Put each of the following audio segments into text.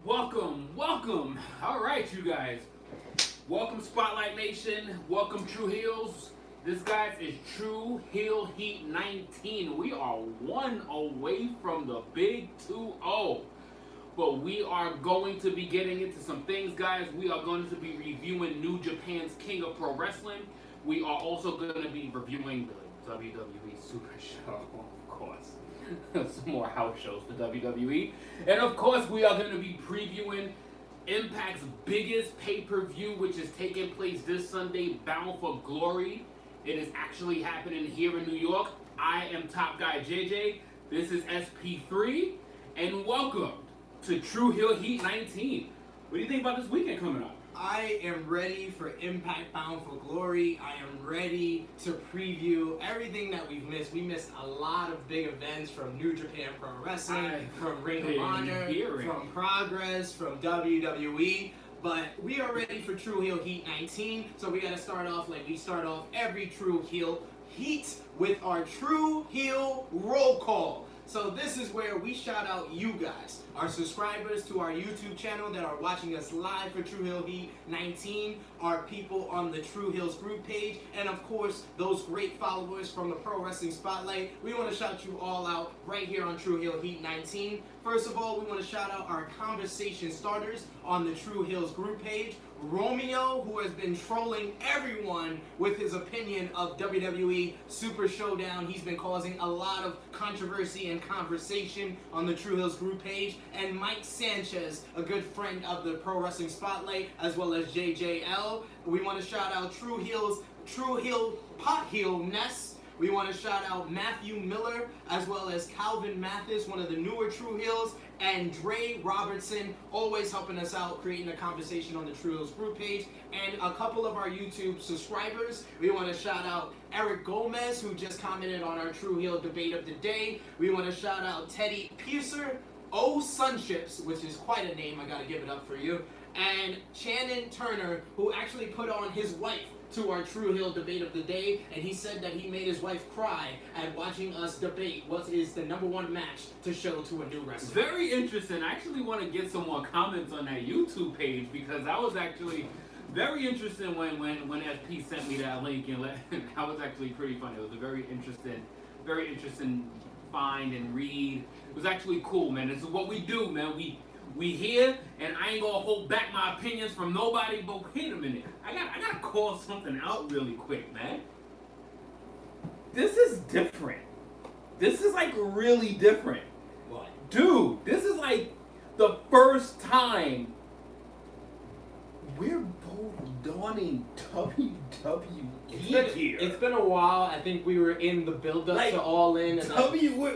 Welcome. All right, you guys. Welcome, Spotlight Nation. Welcome, True Heels. This, guys, is True Heel Heat 19. We are one away from the big 2-0. But we are going to be getting into some things, guys. We are going to be reviewing New Japan's King of Pro Wrestling. We are also going to be reviewing the WWE Super Show, of course. Some more house shows for WWE. And of course, we are going to be previewing Impact's biggest pay-per-view, which is taking place this Sunday, Bound for Glory. It is actually happening here in New York. I am Top Guy JJ. This is SP3. And welcome to True Heel Heat 19. What do you think about this weekend coming up? I am ready for Impact Bound for Glory. I am ready to preview everything that we've missed. We missed a lot of big events from New Japan Pro Wrestling, from Ring of Honor, from Progress, from WWE. But we are ready for True Heel Heat 19. So we got to start off like we start off every True Heel Heat with our True Heel roll call. So this is where we shout out you guys, our subscribers to our YouTube channel that are watching us live for True Heel Heat 19, our people on the True Heels group page, and of course, those great followers from the Pro Wrestling Spotlight. We want to shout you all out right here on True Heel Heat 19. First of all, we want to shout out our conversation starters on the True Heels group page. Romeo, who has been trolling everyone with his opinion of WWE Super Showdown. He's been causing a lot of controversy and conversation on the True Heels group page. And Mike Sanchez, a good friend of the Pro Wrestling Spotlight, as well as JJL. We want to shout out True Heel Pot Heel Ness. We want to shout out Matthew Miller, as well as Calvin Mathis, one of the newer True Heels, and Dre Robertson, always helping us out, creating a conversation on the True Heels group page. And a couple of our YouTube subscribers. We want to shout out Eric Gomez, who just commented on our True Heel debate of the day. We want to shout out Teddy Piercer, O Sunships, which is quite a name, I got to give it up for you, and Shannon Turner, who actually put on his wife to our True Heel debate of the day, and he said that he made his wife cry at watching us debate what is the #1 match to show to a new wrestler. Very interesting. I actually want to get some more comments on that YouTube page because I was actually very interested when SP sent me that link, and that was actually pretty funny. It was a very interesting find and read. It was actually cool, man. This is what we do, man. We here, and I ain't gonna hold back my opinions from nobody, but wait a minute. I gotta call something out really quick, man. This is different. This is like really different. What? Dude, this is like the first time we're both donning WWE gear. It's been a while. I think we were in the build-up to All In. And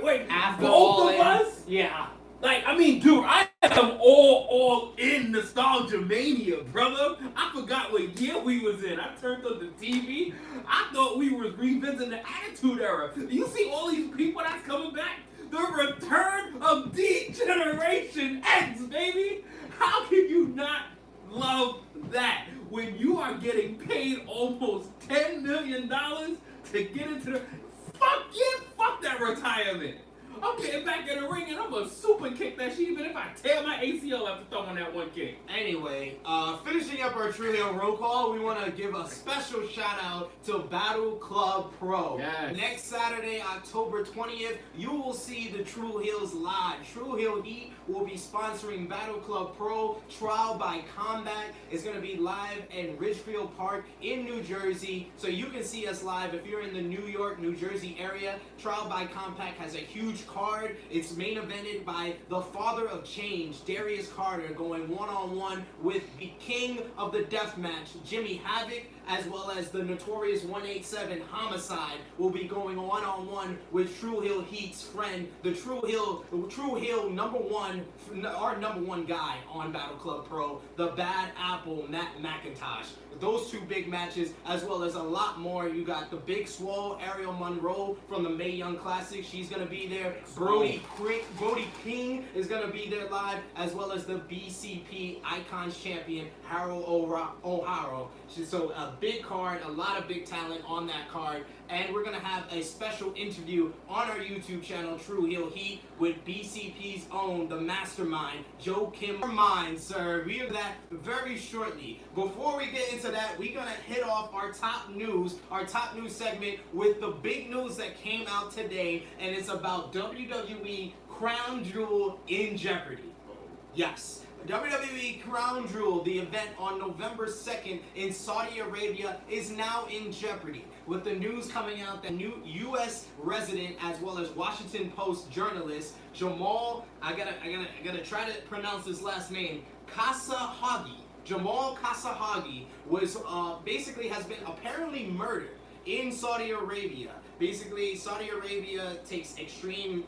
wait, after both All of In, us? Yeah. Like, I mean, dude, I am all in nostalgia mania, brother. I forgot what year we was in. I turned on the TV. I thought we was revisiting the Attitude Era. You see all these people that's coming back? The return of D-Generation X, baby. How can you not love that when you are getting paid almost $10 million to get into the... Fuck that retirement. I'm getting back in the ring and I'm gonna super kick that shit even if I tear my ACL after throwing that one kick. Anyway, finishing up our True Heel roll call, we want to give a special shout out to Battle Club Pro. Yes. Next Saturday, October 20th, you will see the True Heels live. True Heel Heat will be sponsoring Battle Club Pro. Trial by Combat is going to be live in Ridgefield Park in New Jersey. So you can see us live if you're in the New York, New Jersey area. Trial by Combat has a huge card. It's main evented by the father of change, Darius Carter, going one-on-one with the king of the deathmatch, Jimmy Havoc, as well as the notorious 187 Homicide will be going one-on-one with True Heel Heat's friend, the True Heel our number one guy on Battle Club Pro, the Bad Apple, Matt McIntosh. Those two big matches, as well as a lot more. You got the Big Swole, Ariel Monroe from the Mae Young Classic. She's going to be there. Brody King is going to be there live, as well as the BCP Icons champion, Harold O'Hara. So a big card, a lot of big talent on that card, and we're gonna have a special interview on our YouTube channel, True Heel Heat, with BCP's own, the mastermind, Joe Kim. Mind, sir. We have that very shortly. Before we get into that, we're gonna hit off our top news segment with the big news that came out today, and it's about WWE Crown Jewel in jeopardy. Yes. WWE Crown Jewel, the event on November 2nd in Saudi Arabia, is now in jeopardy, with the news coming out that new U.S. resident as well as Washington Post journalist Jamal, I gotta try to pronounce his last name, Khashoggi. Jamal Khashoggi was basically has been apparently murdered in Saudi Arabia. Basically, Saudi Arabia takes extreme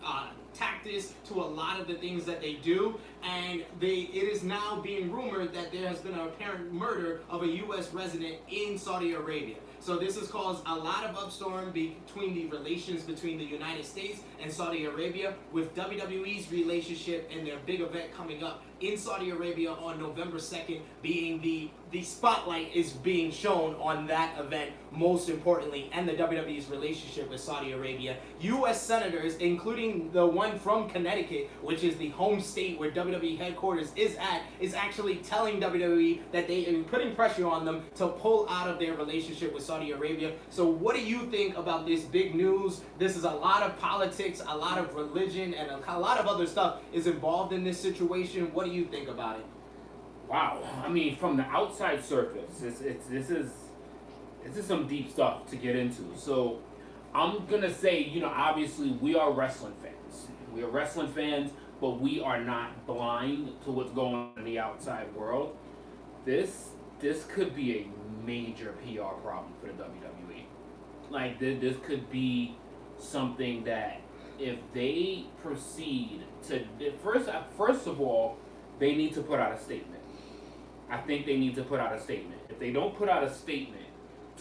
tactics to a lot of the things that they do, and it is now being rumored that there has been an apparent murder of a U.S. resident in Saudi Arabia. So this has caused a lot of upstorm between the relations between the United States and Saudi Arabia, with WWE's relationship and their big event coming up in Saudi Arabia on November 2nd being the spotlight is being shown on that event, most importantly, and the WWE's relationship with Saudi Arabia. U.S. senators, including the one from Connecticut, which is the home state where WWE headquarters is at, is actually telling WWE that they are putting pressure on them to pull out of their relationship with Saudi Arabia. So what do you think about this big news? This is a lot of politics, a lot of religion, and a lot of other stuff is involved in this situation. What do you think about it? Wow, I mean, from the outside surface, this is some deep stuff to get into. So I'm gonna say, obviously we are wrestling fans. We are wrestling fans, but we are not blind to what's going on in the outside world. This could be a major PR problem for the WWE. Like, this could be something that if they proceed to, first of all, they need to put out a statement. I think they need to put out a statement. If they don't put out a statement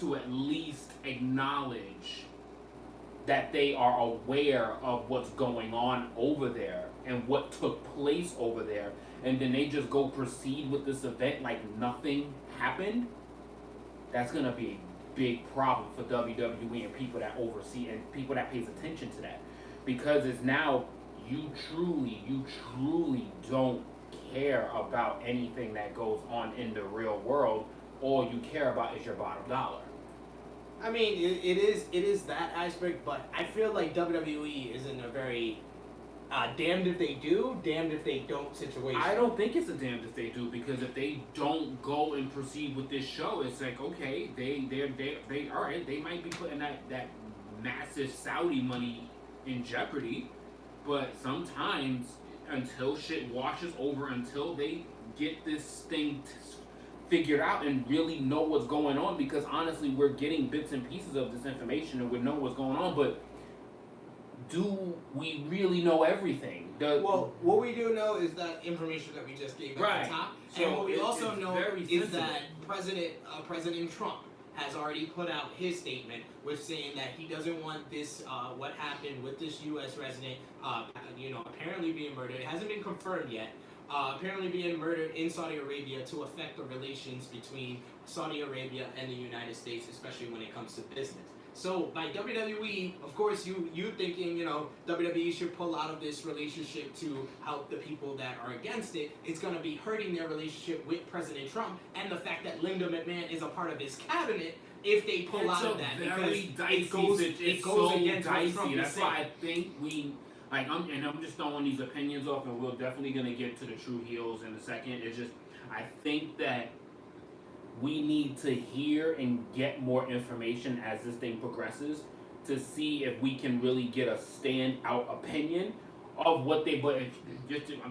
to at least acknowledge that they are aware of what's going on over there and what took place over there, and then they just go proceed with this event like nothing happened, that's going to be a big problem for WWE and people that oversee and people that pays attention to that. Because it's now, you truly don't care about anything that goes on in the real world. All you care about is your bottom dollar. I mean, it is that aspect, but I feel like WWE is in a very damned if they do, damned if they don't situation. I don't think it's a damned if they do, because if they don't go and proceed with this show, it's like, okay, they all right, they might be putting that massive Saudi money in jeopardy, but sometimes until shit washes over, until they get this thing figured out and really know what's going on, because honestly, we're getting bits and pieces of this information and we know what's going on, but do we really know everything? Well, what we do know is that information that we just gave at the top, so and what we also know is sensitive. that President Trump has already put out his statement with saying that he doesn't want this, what happened with this U.S. resident, apparently being murdered. It hasn't been confirmed yet. Apparently being murdered in Saudi Arabia to affect the relations between Saudi Arabia and the United States, especially when it comes to business. So by WWE, of course, you thinking, WWE should pull out of this relationship to help the people that are against it. It's going to be hurting their relationship with President Trump, and the fact that Linda McMahon is a part of his cabinet if they pull out of that, because it goes against what Trump is That's saying. why I think I'm just throwing these opinions off, and we're definitely going to get to the true heels in a second. It's just, I think that we need to hear and get more information as this thing progresses to see if we can really get a stand-out opinion of what they. But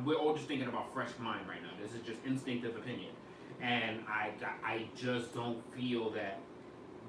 we're all just thinking about fresh mind right now. This is just instinctive opinion, and I just don't feel that.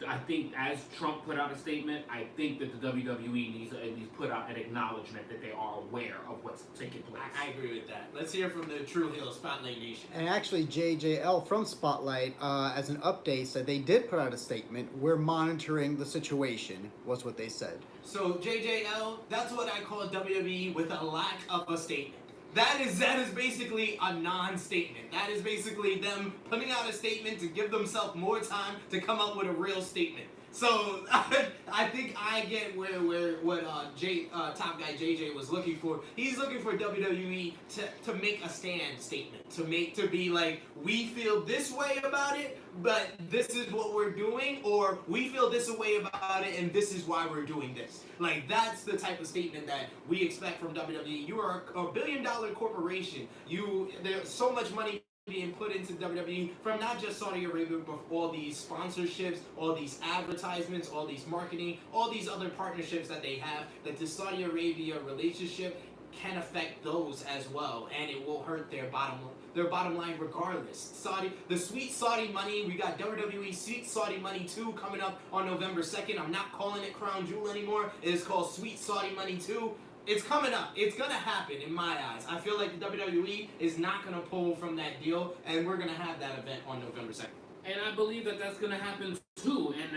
I think as Trump put out a statement, I think that the WWE needs to at least put out an acknowledgement that they are aware of what's taking place. I agree with that. Let's hear from the True Heel Spotlight Nation. And actually, JJL from Spotlight, as an update, said they did put out a statement. We're monitoring the situation, was what they said. So JJL, that's what I call WWE with a lack of a statement. That is basically a non-statement. That is basically them putting out a statement to give themselves more time to come up with a real statement. So I think I get what Top Guy JJ was looking for. He's looking for WWE to make a stand statement, to be like, we feel this way about it, but this is what we're doing, or we feel this way about it, and this is why we're doing this. Like, that's the type of statement that we expect from WWE. You are a $1 billion corporation. There's so much money being put into WWE from not just Saudi Arabia, but all these sponsorships, all these advertisements, all these marketing, all these other partnerships that they have, that the Saudi Arabia relationship can affect those as well, and it will hurt their bottom line regardless. The Sweet Saudi Money, we got WWE Sweet Saudi Money 2 coming up on November 2nd. I'm not calling it Crown Jewel anymore. It is called Sweet Saudi Money 2. It's coming up. It's going to happen in my eyes. I feel like the WWE is not going to pull from that deal, and we're going to have that event on November 2nd. And I believe that that's going to happen too, and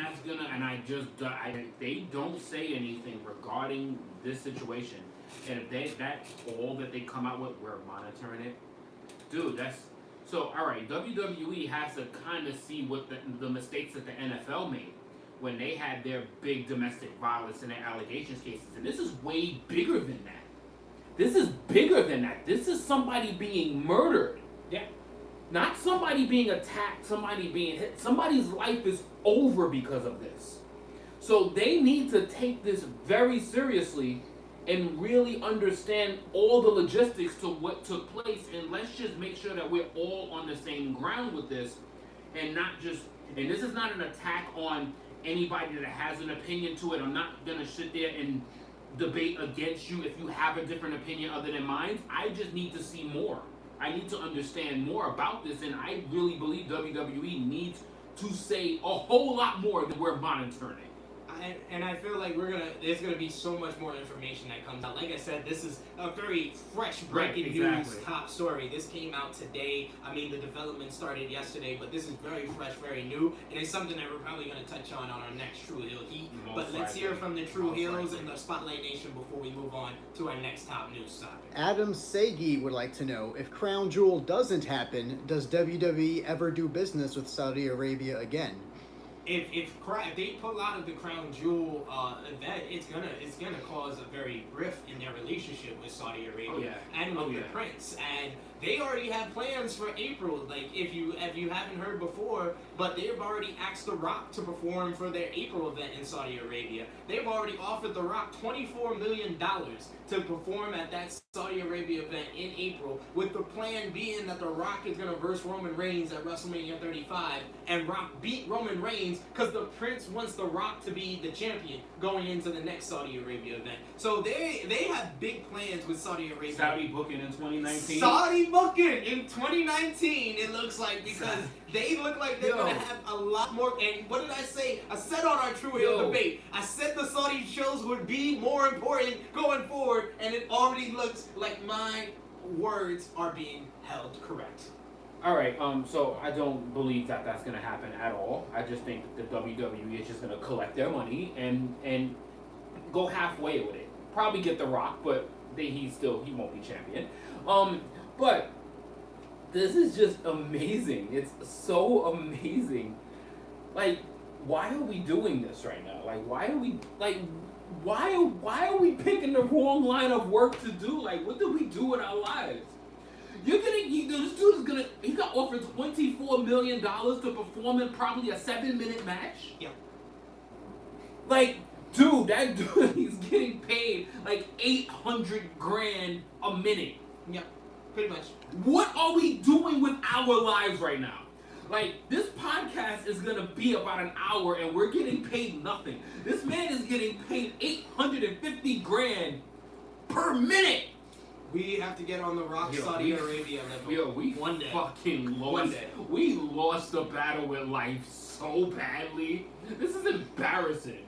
they don't say anything regarding this situation. And if that's all that they come out with, we're monitoring it. Dude, alright, WWE has to kind of see what the mistakes that the NFL made when they had their big domestic violence and their allegations cases. And this is way bigger than that. This is bigger than that. This is somebody being murdered. Yeah. Not somebody being attacked, somebody being hit. Somebody's life is over because of this. So they need to take this very seriously and really understand all the logistics to what took place. And let's just make sure that we're all on the same ground with this, and this is not an attack on anybody that has an opinion to it. I'm not going to sit there and debate against you if you have a different opinion other than mine. I just need to see more. I need to understand more about this, and I really believe WWE needs to say a whole lot more than we're monitoring it. And I feel like there's gonna be so much more information that comes out. Like I said, this is a very fresh breaking news top story. This came out today. I mean, the development started yesterday, but this is very fresh, very new, and it's something that we're probably gonna touch on our next True Heel Heat. But let's hear from the True Heels and the Spotlight Nation before we move on to our next top news topic. Adam Sagi would like to know, if Crown Jewel doesn't happen, does WWE ever do business with Saudi Arabia again? If they pull out of the Crown Jewel event, it's gonna cause a very rift in their relationship with Saudi Arabia and with the Prince. And they already have plans for April. Like, if you haven't heard before, but they've already asked The Rock to perform for their April event in Saudi Arabia. They've already offered The Rock $24 million to perform at that Saudi Arabia event in April, with the plan being that The Rock is going to verse Roman Reigns at WrestleMania 35, and Rock beat Roman Reigns because the Prince wants The Rock to be the champion going into the next Saudi Arabia event. So they have big plans with Saudi Arabia. Saudi booking in 2019? Saudi booking in 2019, it looks like, because they look like they're going to have a lot more. And what did I say? I said on our True Heel debate, I said the Saudi shows would be more important going forward, and it already looks like my words are being held correct. All right, so I don't believe that that's going to happen at all. I just think the WWE is just going to collect their money and go halfway with it. Probably get The Rock, but he won't be champion. But this is just amazing. It's so amazing. Like, why are we doing this right now? Like, why are we picking the wrong line of work to do? Like, what do we do in our lives? This dude he got offered $24 million to perform in probably a 7-minute match? Yeah. Like, dude, that dude, he's getting paid like $800,000 a minute. Yep, pretty much. What are we doing with our lives right now? Like, this podcast is gonna be about an hour and we're getting paid nothing. This man is getting paid $850,000 per minute. We have to get on the Rock Saudi Arabia level. We fucking lost. We lost the battle with life so badly. This is embarrassing.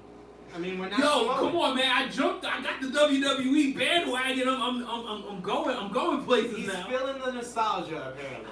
I mean, we're not. Come on, man! I got the WWE bandwagon. I'm going places now. He's feeling the nostalgia, apparently.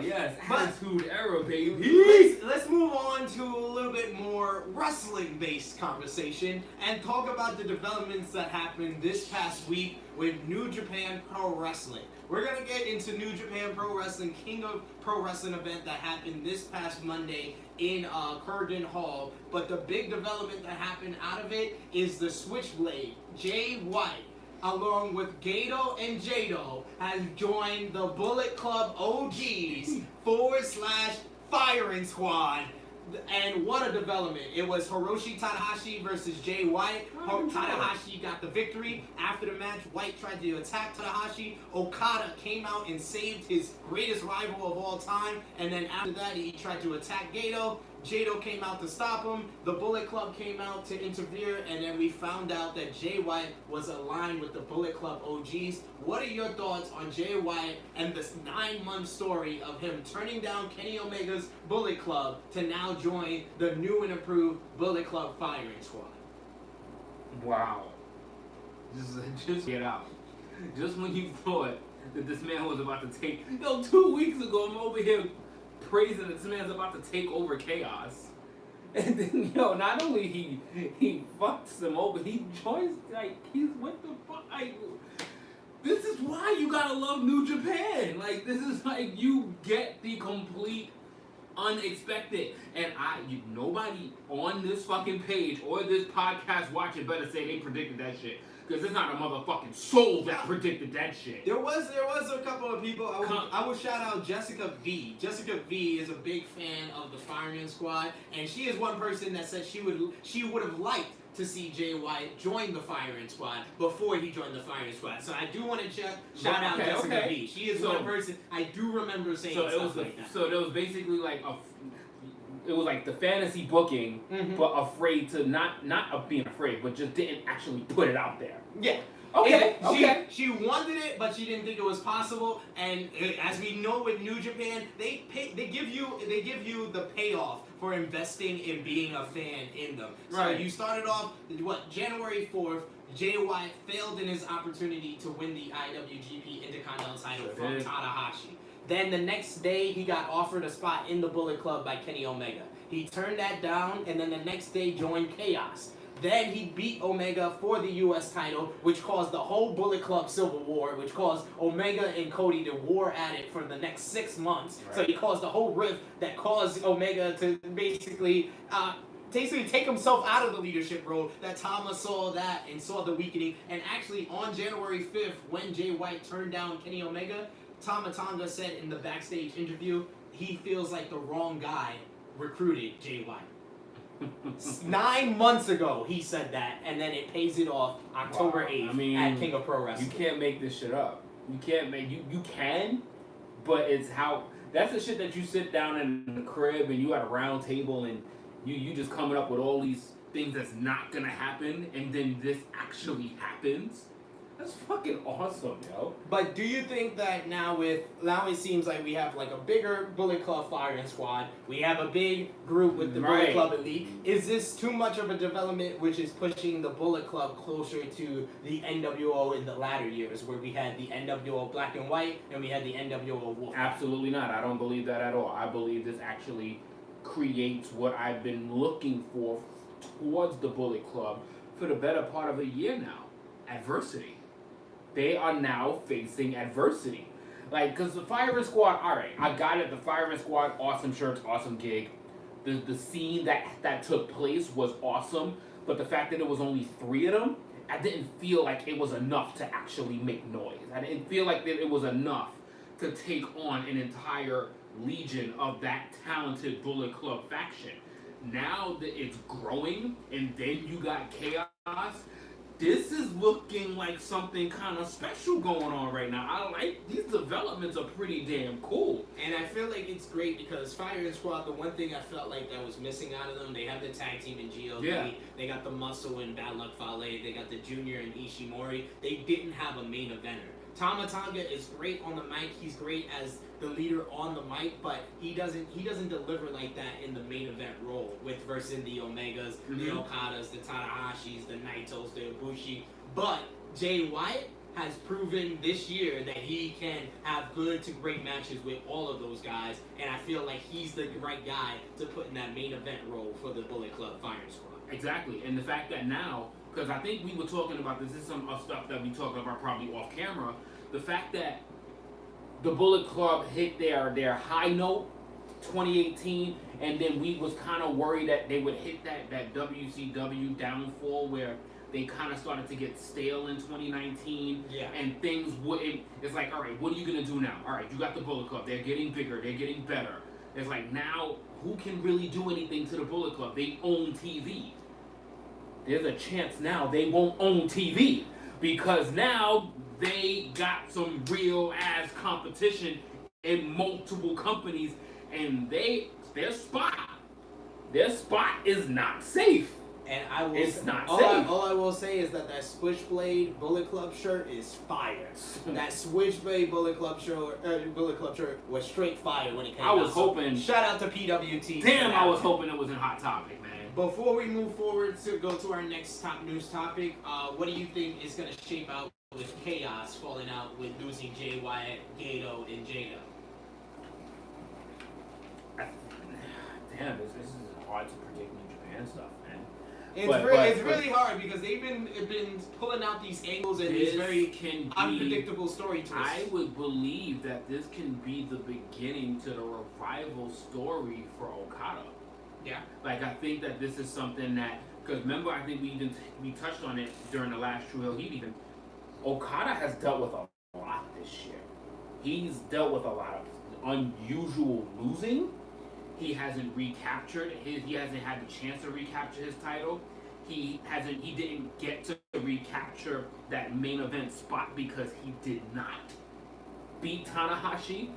Yes, Attitude Era, baby. Let's move on to a little bit more wrestling-based conversation and talk about the developments that happened this past week with New Japan Pro Wrestling. We're going to get into New Japan Pro Wrestling, King of Pro Wrestling event that happened this past Monday in Curtin Hall. But the big development that happened out of it is the Switchblade, Jay White, along with Gato and Jado, has joined the Bullet Club OGs / Firing Squad. And what a development. It was Hiroshi Tanahashi versus Jay White. Tanahashi got the victory. After the match, White tried to attack Tanahashi. Okada came out and saved his greatest rival of all time. And then after that, he tried to attack Gato. Jado came out to stop him. The Bullet Club came out to interfere. And then we found out that Jay White was aligned with the Bullet Club OGs. What are your thoughts on Jay White and this 9-month story of him turning down Kenny Omega's Bullet Club to now join the new and improved Bullet Club Firing Squad? Wow. Just get out. Just when you thought that this man was about to take... 2 weeks ago, I'm over here praising that this man's about to take over Chaos. And then, not only he fucks him over, he joins, he's with the fuck, this is why you gotta love New Japan. This is you get the complete unexpected. And nobody on this fucking page or this podcast watching better say they predicted that shit. Because there's not a motherfucking soul that predicted that shit. There was a couple of people. I would shout out Jessica V. Jessica V is a big fan of the Fireman Squad, and she is one person that said she would have liked to see Jay White join the Firing Squad before he joined the Firing Squad. So I do want to shout out Jessica V. She is one person I do remember saying stuff like that. So there was basically it was like the fantasy booking, but afraid to not of being afraid, but just didn't actually put it out there. Yeah. Okay. She wanted it, but she didn't think it was possible. And as we know with New Japan, they give you the payoff for investing in being a fan in them. Right. So you started off January 4th. Jay White failed in his opportunity to win the IWGP Intercontinental title from Tanahashi. Then the next day, he got offered a spot in the Bullet Club by Kenny Omega. He turned that down, and then the next day joined Chaos. Then he beat Omega for the U.S. title, which caused the whole Bullet Club Civil War, which caused Omega and Cody to war at it for the next 6 months. Right. So he caused a whole rift that caused Omega to basically take himself out of the leadership role. That Tama saw that and saw the weakening. And actually, on January 5th, when Jay White turned down Kenny Omega, Tama Tonga said in the backstage interview, he feels like the wrong guy recruited Jay White. 9 months ago, he said that, and then it pays it off October 8th at King of Pro Wrestling. You can't make this shit up. You can't make... You can, but it's how... That's the shit that you sit down in the crib and you at a round table and you just coming up with all these things that's not gonna happen, and then this actually happens. That's fucking awesome, yo. But do you think that now it seems like we have a bigger Bullet Club Firing Squad, we have a big group with the Bullet Club Elite, is this too much of a development which is pushing the Bullet Club closer to the NWO in the latter years, where we had the NWO Black and White and we had the NWO Wolf? Absolutely not. I don't believe that at all. I believe this actually creates what I've been looking for towards the Bullet Club for the better part of a year now. Adversity. They are now facing adversity. Because the Firing Squad, alright, I got it. The Firing Squad, awesome shirts, awesome gig. The scene that took place was awesome, but the fact that it was only 3 of them, I didn't feel like it was enough to actually make noise. I didn't feel like that it was enough to take on an entire legion of that talented Bullet Club faction. Now that it's growing, and then you got Chaos, this is looking like something kind of special going on right now. I like these developments are pretty damn cool. And I feel like it's great because Firing Squad, the one thing I felt like that was missing out of them, they have the tag team in GOD. Yeah. They got the Muscle and Bad Luck Fale. They got the Junior and Ishimori. They didn't have a main eventer. Tama Tonga is great on the mic. He's great as the leader on the mic, but he doesn't deliver like that in the main event role versus the Omegas, the Okadas, the Tanahashis, the Naitos, the Ibushi. But Jay White has proven this year that he can have good to great matches with all of those guys, and I feel like he's the right guy to put in that main event role for the Bullet Club Firing Squad. Exactly, and the fact that now because I think we were talking about this. This is some stuff that we talked about probably off camera. The fact that the Bullet Club hit their high note 2018, and then we was kind of worried that they would hit that WCW downfall where they kind of started to get stale in 2019, Yeah. and things wouldn't. It's like, all right, what are you gonna do now? All right, you got the Bullet Club. They're getting bigger. They're getting better. It's like, now who can really do anything to the Bullet Club? They own TV. There's a chance now they won't own TV because now they got some real ass competition in multiple companies, and their spot is not safe. And I will. It's not all safe. all I will say is that Switchblade Bullet Club shirt is fire. That Switchblade Bullet Club shirt was straight fire when it came out. I was hoping. Shout out to PWT. Damn, I was hoping it was in Hot Topic, man. Before we move forward to go to our next top news topic, what do you think is going to shape out with Chaos falling out with losing Jay Wyatt, Gato, and Jada? Damn, this is hard to predict New Japan stuff, man. It's really hard because they've been pulling out these angles and these very unpredictable story twists. I would believe that this can be the beginning to the revival story for Okada. Yeah. Like, I think that this is something that, because remember, I think we touched on it during the last True Hill Heat even. Okada has dealt with a lot this year. He's dealt with a lot of unusual losing. He hasn't recaptured he hasn't had the chance to recapture his title. He didn't get to recapture that main event spot because he did not beat Tanahashi.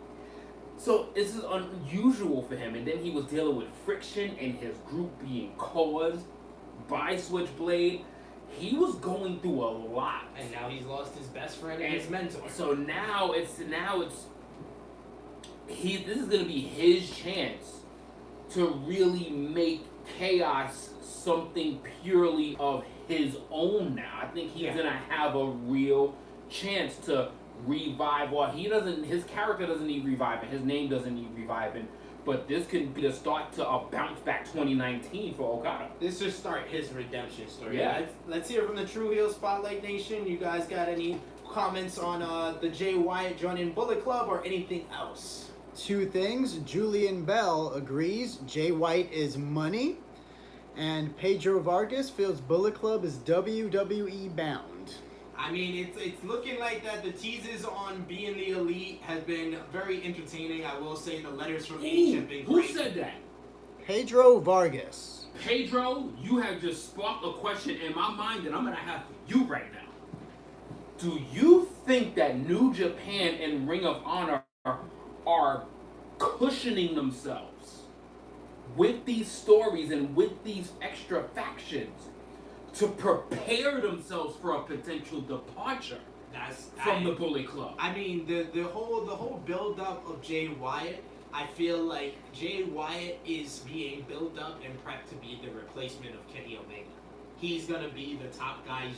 So this is unusual for him, and then he was dealing with friction and his group being caused by Switchblade. He was going through a lot, and now he's lost his best friend and his mentor. So now it's this is gonna be his chance to really make Chaos something purely of his own now. I think he's gonna have a real chance to revive. Well, his character doesn't need reviving, his name doesn't need reviving, but this could be the start to a bounce back 2019 for Okada. This should start his redemption story. Yeah. Let's hear from the True Heel Spotlight Nation. You guys got any comments on the Jay Wyatt joining Bullet Club or anything else? Two things. Julian Bell agrees Jay White is money, and Pedro Vargas feels Bullet Club is WWE bound. I mean, it's looking like that. The teases on being the elite has been very entertaining. I will say the letters from H have been great. Who said that? Pedro Vargas. Pedro, you have just sparked a question in my mind that I'm gonna have for you right now. Do you think that New Japan and Ring of Honor are cushioning themselves with these stories and with these extra factions to prepare themselves for a potential departure from the Bullet Club? I mean, the whole build up of Jay Wyatt, I feel like Jay Wyatt is being built up and prepped to be the replacement of Kenny Omega. He's gonna be the top guy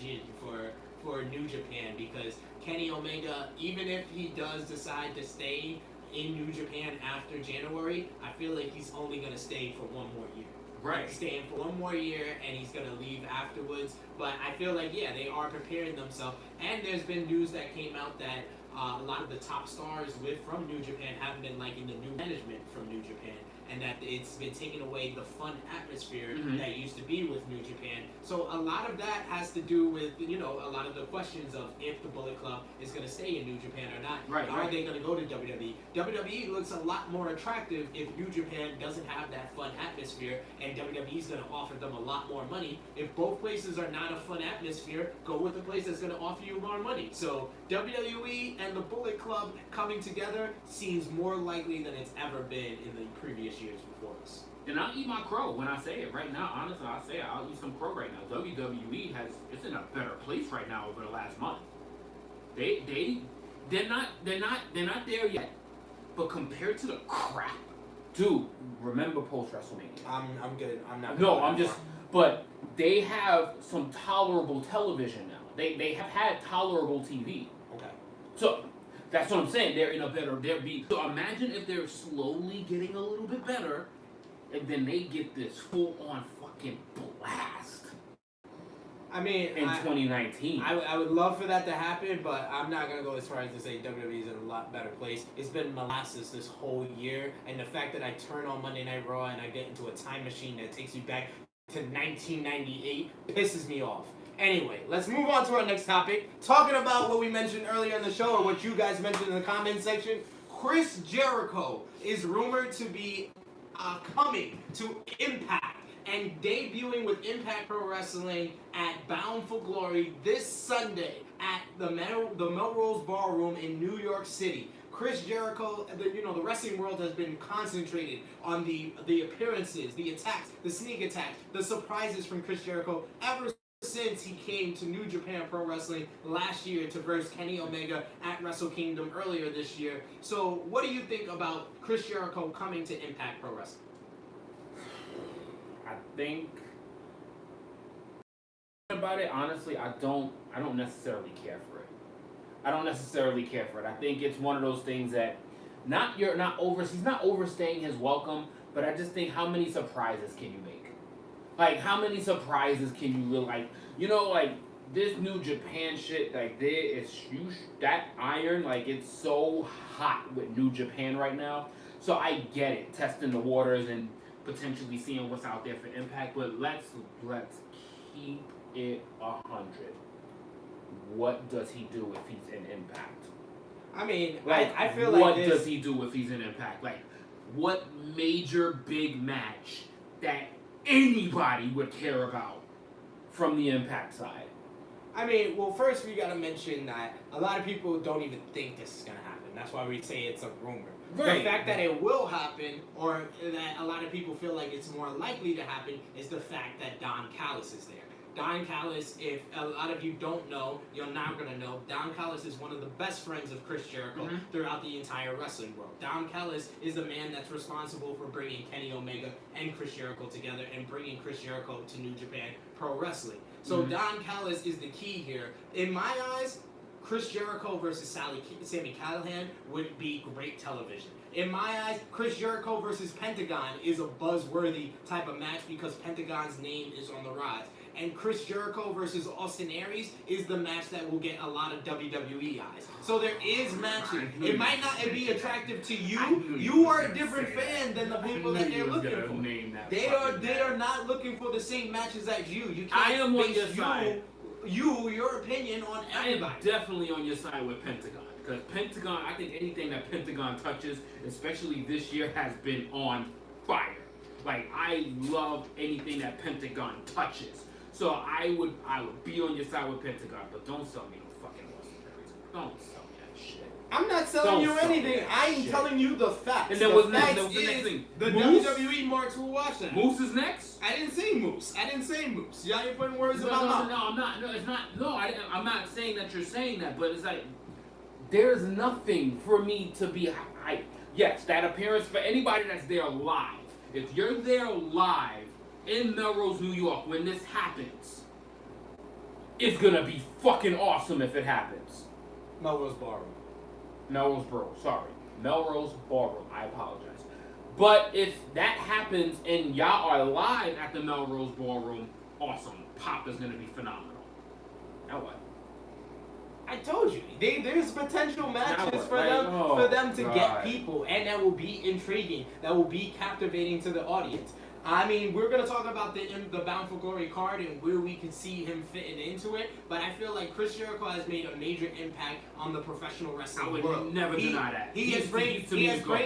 for New Japan because Kenny Omega, even if he does decide to stay in New Japan after January, I feel like he's only going to stay for one more year. Right. He's staying for one more year and he's going to leave afterwards. But I feel like, yeah, they are preparing themselves. And there's been news that came out that a lot of the top stars from New Japan haven't been liking the new management from New Japan. And that it's been taking away the fun atmosphere that used to be with New Japan. So a lot of that has to do with, a lot of the questions of if the Bullet Club is going to stay in New Japan or not. Right. Are they going to go to WWE? WWE looks a lot more attractive if New Japan doesn't have that fun atmosphere, and WWE is going to offer them a lot more money. If both places are not a fun atmosphere, go with the place that's going to offer you more money. So WWE and the Bullet Club coming together seems more likely than it's ever been in the previous years before us. And I'll eat my crow when I say it right now. Honestly, I'll eat some crow right now. WWE it's in a better place right now over the last month. They're not there yet. But compared to the crap, dude, remember post WrestleMania. I'm good. I'm not. No, I'm just. But they have some tolerable television now. They have had tolerable TV. Okay. So that's what I'm saying. They're in a better. So imagine if they're slowly getting a little bit better, and then they get this full-on fucking blast I mean, in 2019. I would love for that to happen, but I'm not gonna go as far as to say WWE is in a lot better place. It's been molasses this whole year, and the fact that I turn on Monday Night Raw and I get into a time machine that takes you back to 1998 pisses me off. Anyway, let's move on to our next topic. Talking about what we mentioned earlier in the show, or what you guys mentioned in the comment section, Chris Jericho is rumored to be coming to Impact and debuting with Impact Pro Wrestling at Bound for Glory this Sunday at the Melrose Ballroom in New York City. Chris Jericho, the wrestling world has been concentrated on the appearances, the attacks, the sneak attacks, the surprises from Chris Jericho ever since he came to New Japan Pro Wrestling last year to verse Kenny Omega at Wrestle Kingdom earlier this year. So what do you think about Chris Jericho coming to Impact Pro Wrestling? I think about it honestly, I don't necessarily care for it. I don't necessarily care for it. I think it's one of those things that he's not overstaying his welcome, but I just think, how many surprises can you make? Like, how many surprises can you really, like this New Japan shit, like that iron, like, it's so hot with New Japan right now. So I get it, testing the waters and potentially seeing what's out there for Impact, but let's keep it 100. What does he do if he's in Impact? I mean, like, I feel like what does he do if he's in Impact? Like, what major big match that anybody would care about from the Impact side? I mean, well, first we gotta mention that a lot of people don't even think this is gonna happen. That's why we say it's a rumor. Right. The fact that it will happen, or that a lot of people feel like it's more likely to happen, is the fact that Don Callis is there. Don Callis, if a lot of you don't know, you're now going to know, Don Callis is one of the best friends of Chris Jericho throughout the entire wrestling world. Don Callis is the man that's responsible for bringing Kenny Omega and Chris Jericho together and bringing Chris Jericho to New Japan Pro Wrestling. So Don Callis is the key here. In my eyes, Chris Jericho versus Sami Callihan would be great television. In my eyes, Chris Jericho versus Pentagon is a buzzworthy type of match because Pentagon's name is on the rise. And Chris Jericho versus Austin Aries is the match that will get a lot of WWE eyes. So there is matches. It might not be attractive to you. You are a different fan than the people that they're looking for. They are not looking for the same matches as you. You can't I am on your side. Your opinion on everybody. I am definitely on your side with Pentagon. Because Pentagon, I think anything that Pentagon touches, especially this year, has been on fire. Like, I love anything that Pentagon touches. So I would be on your side with Pentagon, but don't sell me no fucking Austin Aries. Don't sell me that shit. I'm not selling you anything. I'm telling you the facts. And then what's next? That was the next thing. The Moose? WWE marks will watch that. Moose is next? I didn't say Moose. Y'all ain't putting words in my mouth. No, I'm not. No, it's not. No, I'm not saying that you're saying that, but it's like, there's nothing for me to be hyped. Yes, that appearance for anybody that's there live. If you're there live in Melrose, New York, when this happens, it's gonna be fucking awesome if it happens. Melrose Ballroom. Melrose Ballroom. I apologize. But if that happens and y'all are live at the Melrose Ballroom, awesome. Pop is gonna be phenomenal. Now what? I told you, there's potential matches for them to get people, and that will be intriguing. That will be captivating to the audience. I mean, we're going to talk about the Bound for Glory card and where we can see him fitting into it, but I feel like Chris Jericho has made a major impact on the professional wrestling world. I would never deny that. He has bring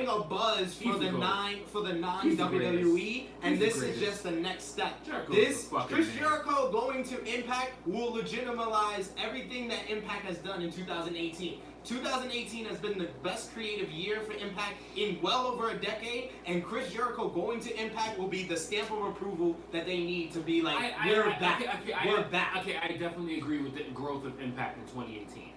a buzz for the non-WWE, and this is just the next step. Chris Jericho going to Impact will legitimize everything that Impact has done in 2018. 2018 has been the best creative year for Impact in well over a decade, and Chris Jericho going to Impact will be the stamp of approval that they need to be like, we're back. Okay, I definitely agree with the growth of Impact in 2018.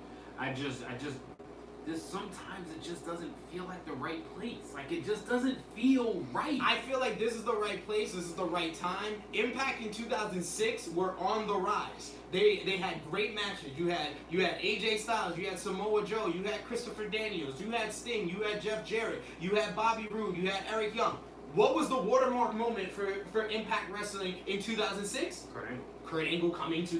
Sometimes it just doesn't feel like the right place. Like, it just doesn't feel right. I feel like this is the right place, this is the right time. Impact in 2006 were on the rise. They had great matches. You had AJ Styles, you had Samoa Joe, you had Christopher Daniels, you had Sting, you had Jeff Jarrett, you had Bobby Roode, you had Eric Young. What was the watermark moment for Impact Wrestling in 2006? Kurt Angle coming to